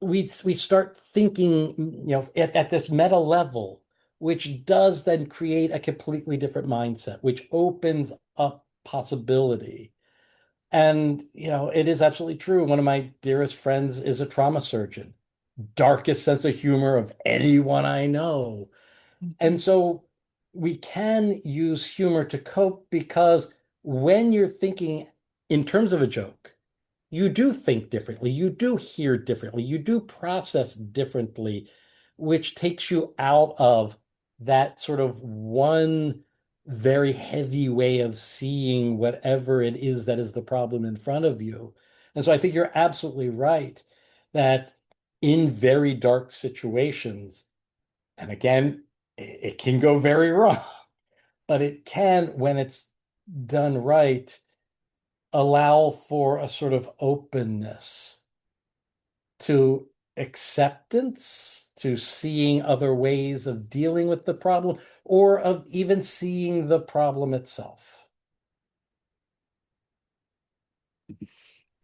we start thinking, at this meta level, which does then create a completely different mindset, which opens up possibility. And, it is absolutely true. One of my dearest friends is a trauma surgeon, darkest sense of humor of anyone I know. And Mhm. so we can use humor to cope because when you're thinking in terms of a joke, you do think differently, you do hear differently, you do process differently, which takes you out of that sort of one very heavy way of seeing whatever it is that is the problem in front of you. And so I think you're absolutely right that in very dark situations, and again, it can go very wrong, but it can, when it's done right, allow for a sort of openness to acceptance, to seeing other ways of dealing with the problem, or of even seeing the problem itself.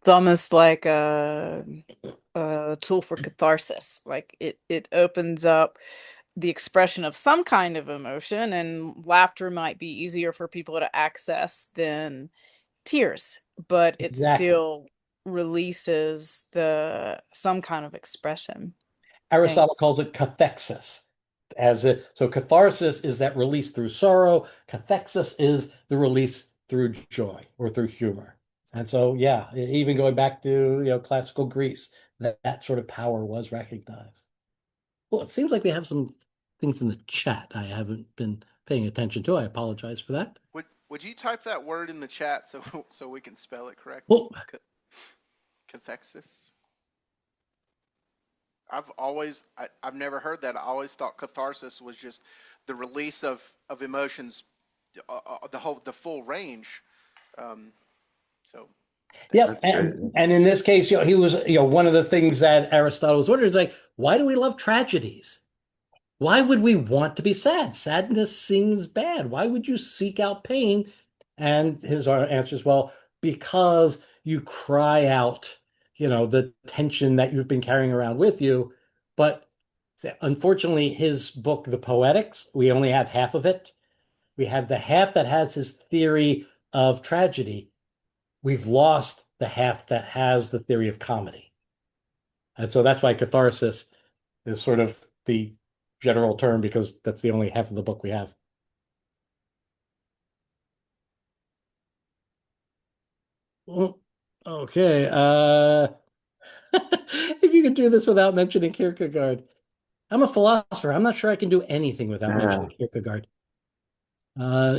It's almost like a tool for catharsis. Like it opens up the expression of some kind of emotion, and laughter might be easier for people to access than tears, but it Exactly. still releases the some kind of expression. Aristotle Thanks. called it cathexis. So catharsis is that release through sorrow. Cathexis is the release through joy or through humor. And so, yeah, even going back to, classical Greece, that sort of power was recognized. Well, it seems like we have some things in the chat I haven't been paying attention to. I apologize for that. Would you type that word in the chat so so we can spell it correctly? Well, Cathexis. I've never heard that. I always thought catharsis was just the release of emotions, the full range. Um, so thank yeah, you. That's great. and in this case, he was, one of the things that Aristotle was wondering is like, why do we love tragedies? Why would we want to be sad? Sadness seems bad. Why would you seek out pain? And his answer is, well, because you cry out, the tension that you've been carrying around with you. But unfortunately, his book, The Poetics, we only have half of it. We have the half that has his theory of tragedy. We've lost the half that has the theory of comedy. And so that's why catharsis is sort of the general term because that's the only half of the book we have. Well, okay. If you could do this without mentioning Kierkegaard. I'm a philosopher. I'm not sure I can do anything without Yeah. mentioning Kierkegaard.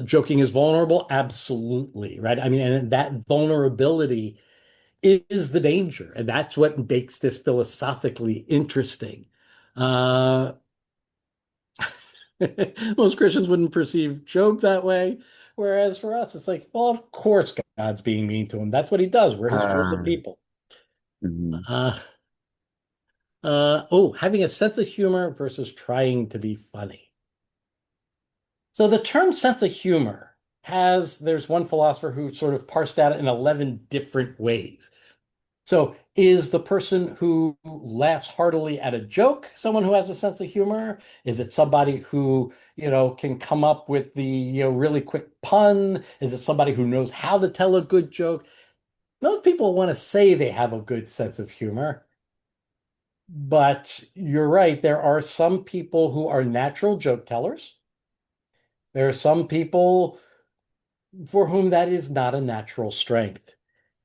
Joking is vulnerable, absolutely, right? I mean, and that vulnerability is the danger, and that's what makes this philosophically interesting. Uh, Most Christians wouldn't perceive Job that way. Whereas for us, it's like, well, of course God's being mean to him. That's what he does. We're his chosen Uh, people. mhm. Uh, Having a sense of humor versus trying to be funny. So the term sense of humor there's one philosopher who sort of parsed that in 11 different ways. So is the person who laughs heartily at a joke someone who has a sense of humor? Is it somebody who, can come up with the, really quick pun? Is it somebody who knows how to tell a good joke? Most people want to say they have a good sense of humor, but you're right. There are some people who are natural joke tellers. There are some people for whom that is not a natural strength.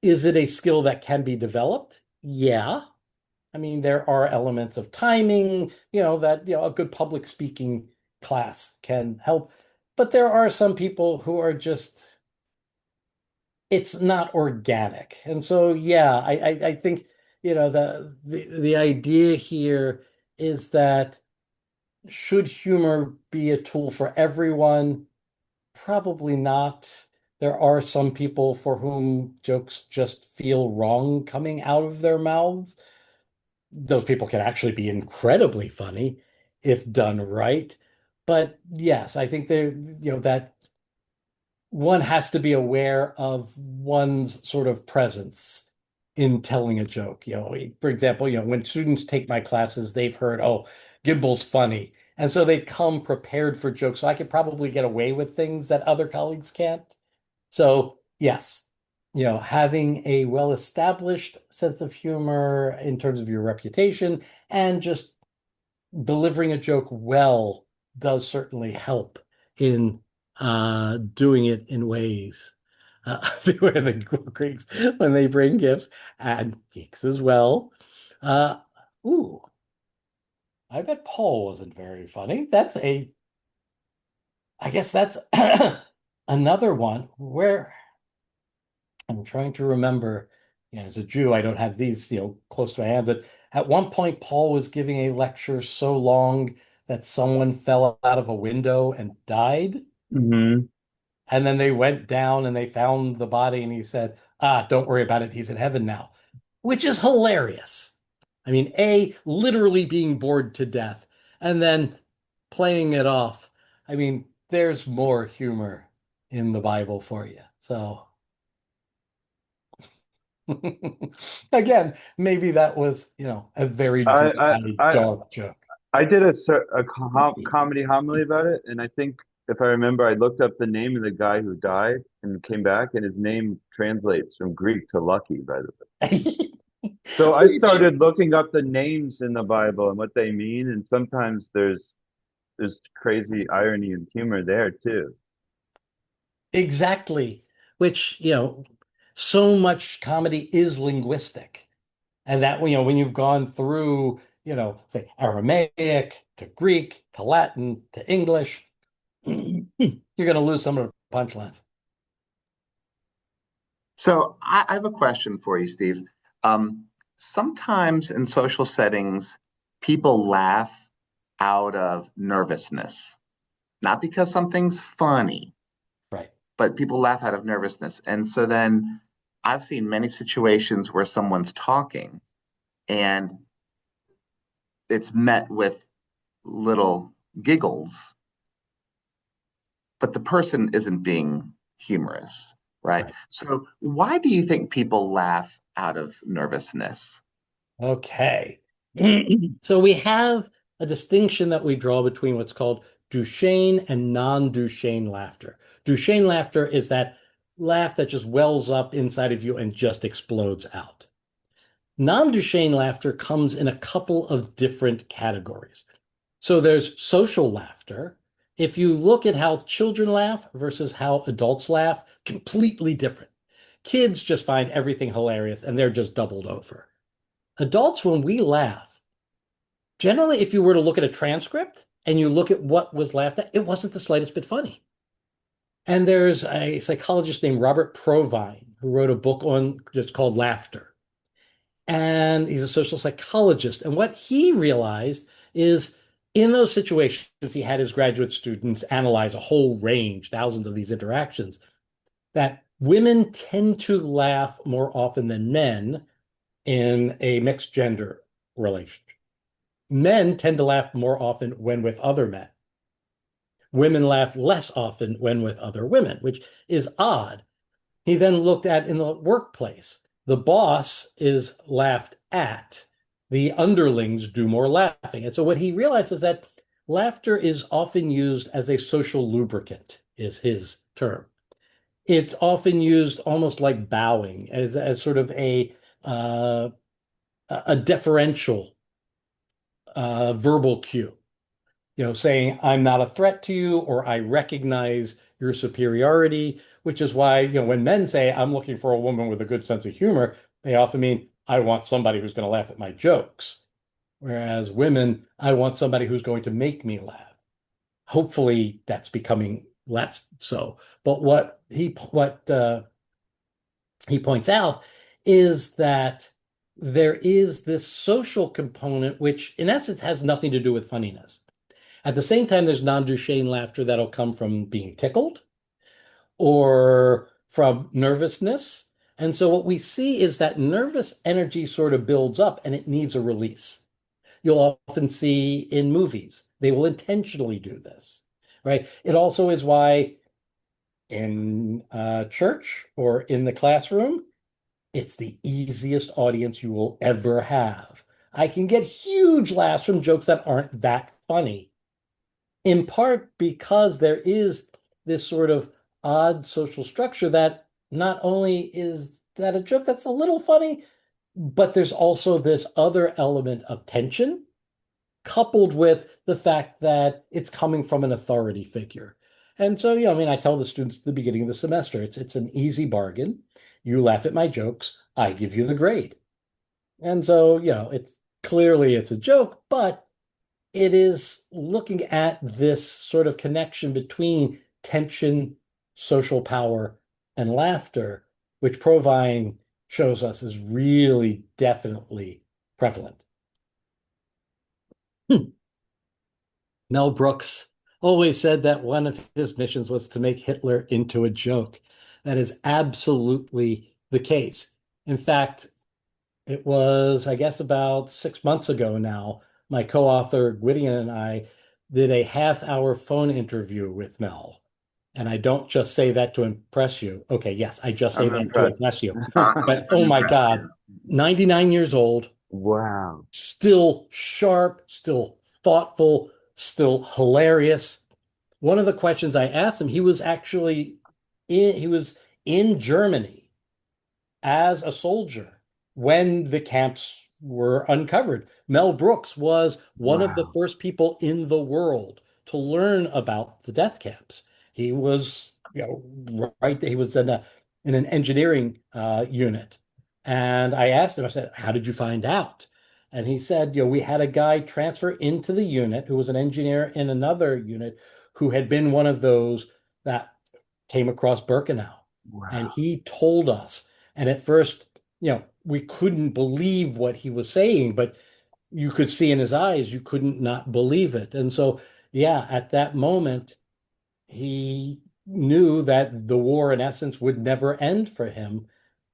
Is it a skill that can be developed? Yeah. I mean, there are elements of timing, that, a good public speaking class can help. But there are some people who are just, it's not organic. And so, yeah, I think, the idea here is that should humor be a tool for everyone? Probably not. There are some people for whom jokes just feel wrong coming out of their mouths. Those people can actually be incredibly funny if done right. But yes, I think that one has to be aware of one's sort of presence in telling a joke. For example, when students take my classes, they've heard, oh, Gimbel's funny. And so they come prepared for jokes. So I could probably get away with things that other colleagues can't. So yes, having a well-established sense of humor in terms of your reputation and just delivering a joke well does certainly help in doing it in ways. Beware the Greeks when they bring gifts and geeks as well. Uh, ooh, I bet Paul wasn't very funny. I guess that's another one where I'm trying to remember. As a Jew, I don't have these, close to my hand, but at one point, Paul was giving a lecture so long that someone fell out of a window and died. Hmm. And then they went down and they found the body, and he said, ah, don't worry about it. He's in heaven now, which is hilarious. I mean, literally being bored to death and then playing it off. I mean, there's more humor in the Bible for you. So. Again, maybe that was, a very I I dry, I dark joke. I did comedy homily about it, and I think if I remember, I looked up the name of the guy who died and came back, and his name translates from Greek to lucky, by the way. So I started looking up the names in the Bible and what they mean, and sometimes there's crazy irony and humor there too. Exactly. Which, so much comedy is linguistic. And that, when you've gone through, say Aramaic to Greek to Latin to English, you're going to lose some of the punchlines. So I have a question for you, Steve. Sometimes in social settings, people laugh out of nervousness, not because something's funny, Right. but people laugh out of nervousness. And so then I've seen many situations where someone's talking and it's met with little giggles, but the person isn't being humorous, right? Right. So why do you think people laugh out of nervousness? Okay. So we have a distinction that we draw between what's called Duchenne and non-Duchenne laughter. Duchenne laughter is that laugh that just wells up inside of you and just explodes out. Non-Duchenne laughter comes in a couple of different categories. So there's social laughter. If you look at how children laugh versus how adults laugh, completely different. Kids just find everything hilarious and they're just doubled over. Adults, when we laugh, generally, if you were to look at a transcript and you look at what was laughed at, it wasn't the slightest bit funny. And there's a psychologist named Robert Provine who wrote a book on just called Laughter. And he's a social psychologist. And what he realized is in those situations, he had his graduate students analyze a whole range, thousands of these interactions, that women tend to laugh more often than men in a mixed gender relationship. Men tend to laugh more often when with other men. Women laugh less often when with other women, which is odd. He then looked at in the workplace. The boss is laughed at. The underlings do more laughing. And so what he realized is that laughter is often used as a social lubricant, is his term. It's often used almost like bowing, as sort of a deferential verbal cue, saying, I'm not a threat to you, or I recognize your superiority, which is why, when men say, I'm looking for a woman with a good sense of humor, they often mean, I want somebody who's going to laugh at my jokes. Whereas women, I want somebody who's going to make me laugh. Hopefully that's becoming less so. But what he points out is that there is this social component, which in essence has nothing to do with funniness. At the same time, there's non-Duchenne laughter that'll come from being tickled or from nervousness. And so what we see is that nervous energy sort of builds up and it needs a release. You'll often see in movies, they will intentionally do this, right? It also is why in church or in the classroom, it's the easiest audience you will ever have. I can get huge laughs from jokes that aren't that funny, in part because there is this sort of odd social structure that not only is that a joke that's a little funny, but there's also this other element of tension coupled with the fact that it's coming from an authority figure. And so, I mean, I tell the students at the beginning of the semester, it's an easy bargain. You laugh at my jokes, I give you the grade. And so, it's clearly it's a joke, but it is looking at this sort of connection between tension, social power, and laughter, which Provine shows us is really definitely prevalent. Mel Brooks always said that one of his missions was to make Hitler into a joke. That is absolutely the case. In fact, it was, I guess, about 6 months ago now, my co-author Gwydion and I did a half-hour phone interview with Mel. And I don't just say that to impress you. Okay, yes, I just say I'm that to impressed. impress you. But I'm oh my impressed. God, 99 years old, Wow. still sharp, still thoughtful, still hilarious. One of the questions I asked him, he was in Germany as a soldier when the camps were uncovered. Mel Brooks was one of the Wow. first people in the world to learn about the death camps. He was, right there. He was in an engineering unit. And I asked him, I said, how did you find out? And he said, we had a guy transfer into the unit who was an engineer in another unit who had been one of those that came across Birkenau. And Wow. he told us. And at first, we couldn't believe what he was saying, but you could see in his eyes, you couldn't not believe it. And so, yeah, at that moment, he knew that the war, in essence, would never end for him,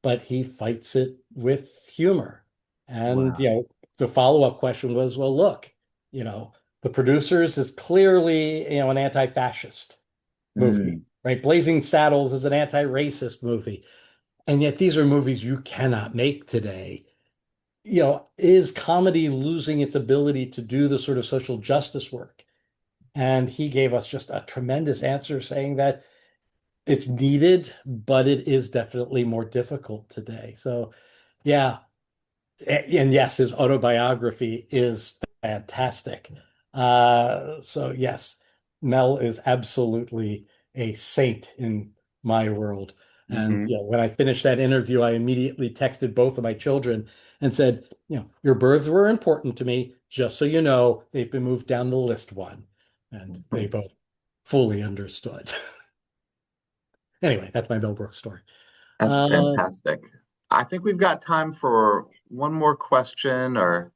but he fights it with humor. And, Wow. the follow-up question was, well, look, the producers is clearly, an anti-fascist movie, Mm. right? Blazing Saddles is an anti-racist movie. And yet these are movies you cannot make today. Is comedy losing its ability to do the sort of social justice work? And he gave us just a tremendous answer saying that it's needed, but it is definitely more difficult today. So, yeah. And yes, his autobiography is fantastic. So yes, Mel is absolutely a saint in my world. And Hmm. when I finished that interview, I immediately texted both of my children and said, your births were important to me. Just so you know, they've been moved down the list one. And they both fully understood. Anyway, that's my Mel Brooks story. That's Uh, fantastic. I think we've got time for one more question or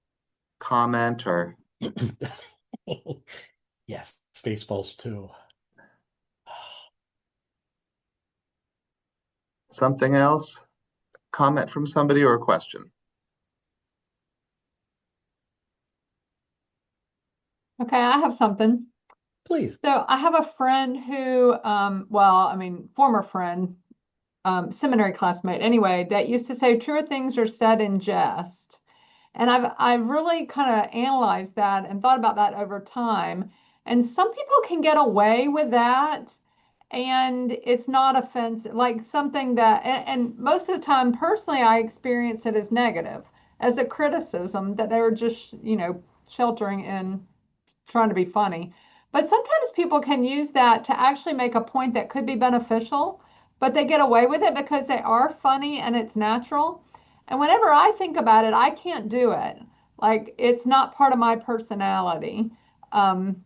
comment or yes, Spaceballs too. something else. Comment from somebody or a question. Okay, I have something. Please. So I have a friend who, well, I mean, former friend, seminary classmate anyway, that used to say truer things are said in jest. And I've really kind of analyzed that and thought about that over time. And some people can get away with that and it's not offensive, like something that, and most of the time, personally, I experience it as negative, as a criticism that they were just, sheltering in trying to be funny. But sometimes people can use that to actually make a point that could be beneficial, but they get away with it because they are funny and it's natural. And whenever I think about it, I can't do it. Like it's not part of my personality. Um,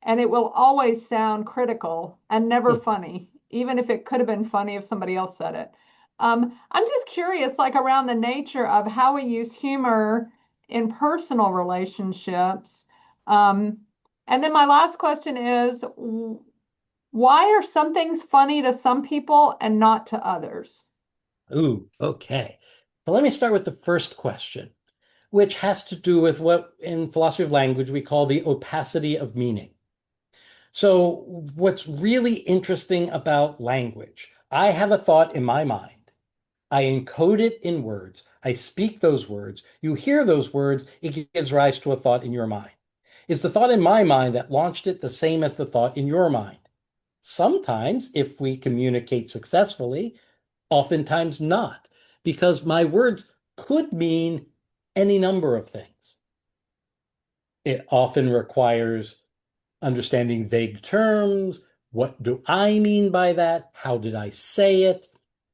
and it will always sound critical and never funny, even if it could have been funny if somebody else said it. I'm just curious, like around the nature of how we use humor in personal relationships. Um, and then my last question is, why are some things funny to some people and not to others? Ooh, okay. So let me start with the first question, which has to do with what in philosophy of language we call the opacity of meaning. So, what's really interesting about language, I have a thought in my mind. I encode it in words. I speak those words. You hear those words. It gives rise to a thought in your mind. Is the thought in my mind that launched it the same as the thought in your mind? Sometimes, if we communicate successfully, oftentimes not, because my words could mean any number of things. It often requires understanding vague terms. What do I mean by that? How did I say it?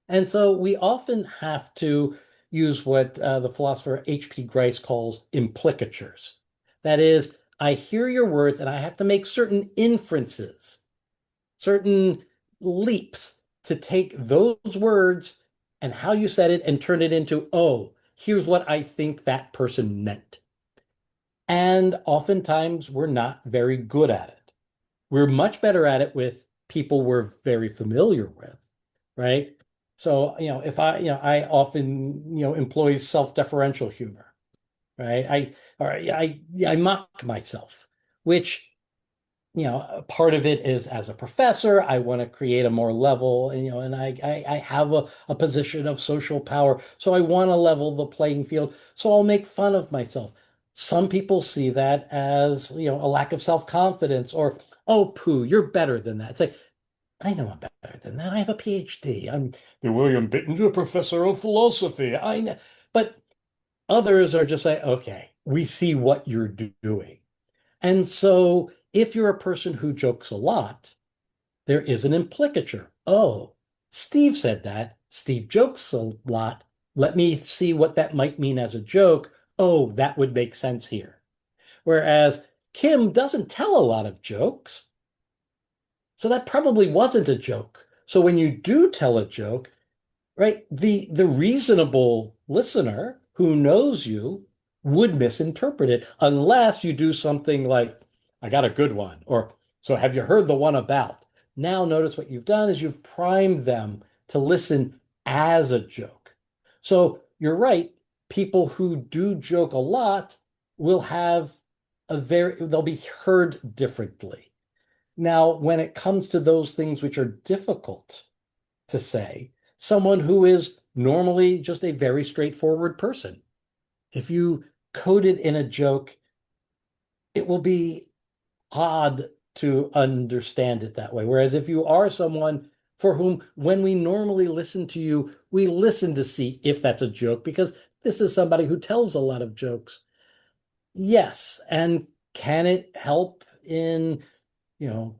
And so we often have to use what the philosopher H.P. Grice calls implicatures. That is, I hear your words and I have to make certain inferences, certain leaps to take those words and how you said it and turn it into, oh, here's what I think that person meant. And oftentimes we're not very good at it. We're much better at it with people we're very familiar with, right? So, if I often, employ self-deferential humor, right? I mock myself, which part of it is as a professor, I want to create a more level, and I have a position of social power. So I want to level the playing field. So I'll make fun of myself. Some people see that as, a lack of self-confidence or, oh, pooh, you're better than that. It's like, I know I'm better than that. I have a PhD. I'm the William Bittinger Professor of Philosophy. I know. But others are just like, okay, we see what you're doing. And so if you're a person who jokes a lot, there is an implicature. Oh, Steve said that. Steve jokes a lot. Let me see what that might mean as a joke. Oh, that would make sense here. Whereas Kim doesn't tell a lot of jokes. So that probably wasn't a joke. So when you do tell a joke, right, the reasonable listener who knows you would misinterpret it unless you do something like, I got a good one, or so have you heard the one about? Now notice what you've done is you've primed them to listen as a joke. So you're right, people who do joke a lot will have they'll be heard differently. Now, when it comes to those things which are difficult to say, someone who is normally just a very straightforward person, if you code it in a joke, it will be odd to understand it that way. Whereas if you are someone for whom, when we normally listen to you, we listen to see if that's a joke, because this is somebody who tells a lot of jokes. Yes. And can it help in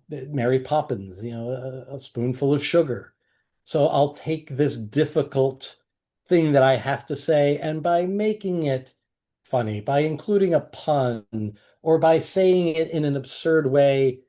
Mary Poppins, a spoonful of sugar. So I'll take this difficult thing that I have to say, and by making it funny, by including a pun, or by saying it in an absurd way,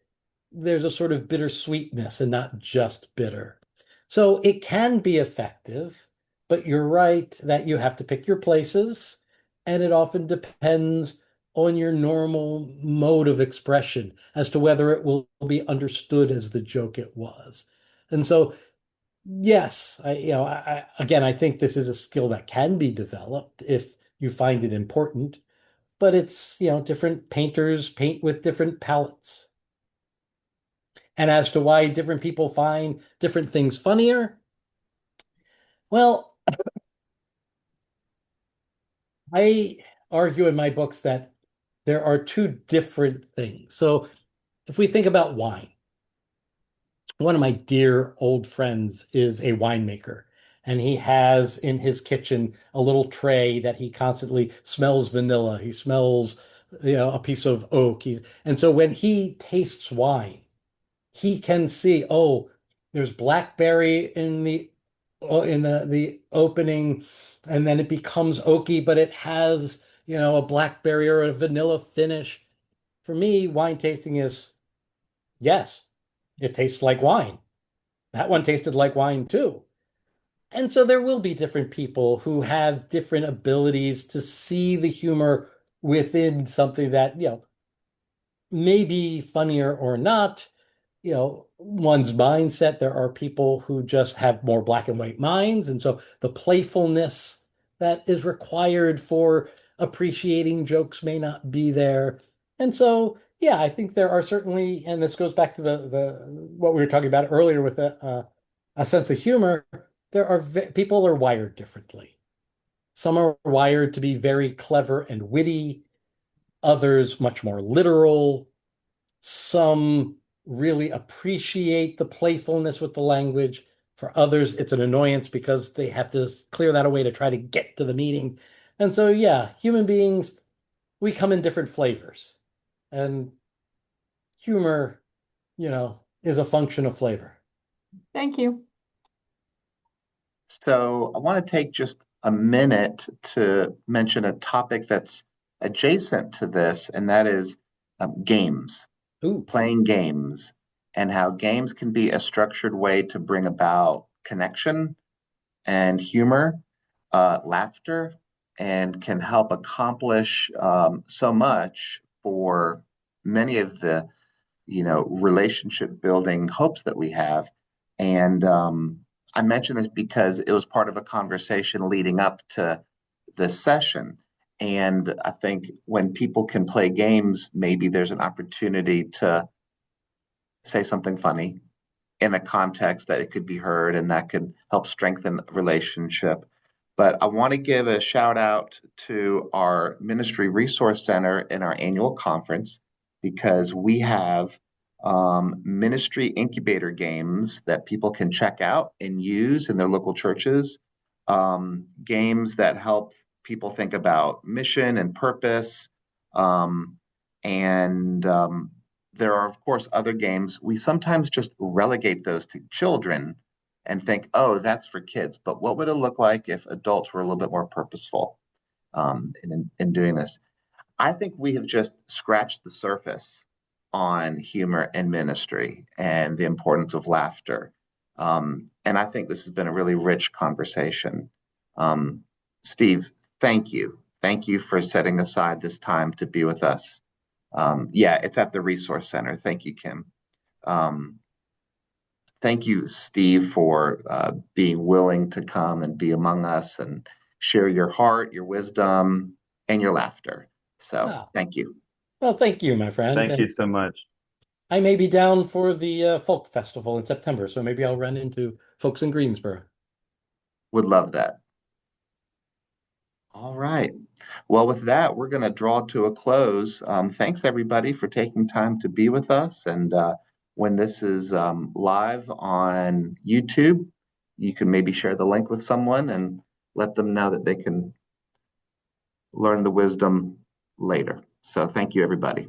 there's a sort of bittersweetness and not just bitter. So it can be effective, but you're right that you have to pick your places, and it often depends on your normal mode of expression as to whether it will be understood as the joke it was. And so, yes, again, I think this is a skill that can be developed if you find it important, but it's, different painters paint with different palettes. And as to why different people find different things funnier, well, I argue in my books that there are two different things. So if we think about wine, one of my dear old friends is a winemaker, and he has in his kitchen a little tray that he constantly smells vanilla. He smells, a piece of oak. And so when he tastes wine, he can see, oh, there's blackberry in the opening, and then it becomes oaky, but it has, a blackberry or a vanilla finish. For me, wine tasting is, yes, it tastes like wine. That one tasted like wine too. And so there will be different people who have different abilities to see the humor within something that, may be funnier or not, one's mindset. There are people who just have more black and white minds. And so the playfulness that is required for appreciating jokes may not be there. And so Yeah, I think there are certainly, and this goes back to the what we were talking about earlier with a sense of humor. There are people are wired differently. Some are wired to be very clever and witty, others much more literal. Some really appreciate the playfulness with the language. For others, it's an annoyance because they have to clear that away to try to get to the meeting. And so, yeah, human beings, we come in different flavors. And humor, is a function of flavor. Thank you. So I want to take just a minute to mention a topic that's adjacent to this, and that is games, Ooh. playing games, and how games can be a structured way to bring about connection and humor, laughter, and can help accomplish so much for many of the relationship building hopes that we have. And I mention this because it was part of a conversation leading up to this session. And I think when people can play games, maybe there's an opportunity to say something funny in a context that it could be heard and that could help strengthen a relationship. But I want to give a shout out to our Ministry Resource Center in our annual conference because we have ministry incubator games that people can check out and use in their local churches. Games that help people think about mission and purpose. And There are, of course, other games. We sometimes just relegate those to children and think, oh, that's for kids. But what would it look like if adults were a little bit more purposeful in doing this? I think we have just scratched the surface on humor and ministry and the importance of laughter. And I think this has been a really rich conversation. Um, Steve, thank you. Thank you for setting aside this time to be with us. Yeah, it's at the Resource Center. Thank you, Kim. Um, Thank you, Steve, for being willing to come and be among us and share your heart, your wisdom, and your laughter. So Ah, thank you. well, thank you, my friend. Thank And you so much. I may be down for the folk festival in September, so maybe I'll run into folks in Greensboro. Would love that. All right. Well, with that, we're going to draw to a close. Thanks, everybody, for taking time to be with us. And when this is live on YouTube, you can maybe share the link with someone and let them know that they can learn the wisdom later. So thank you, everybody.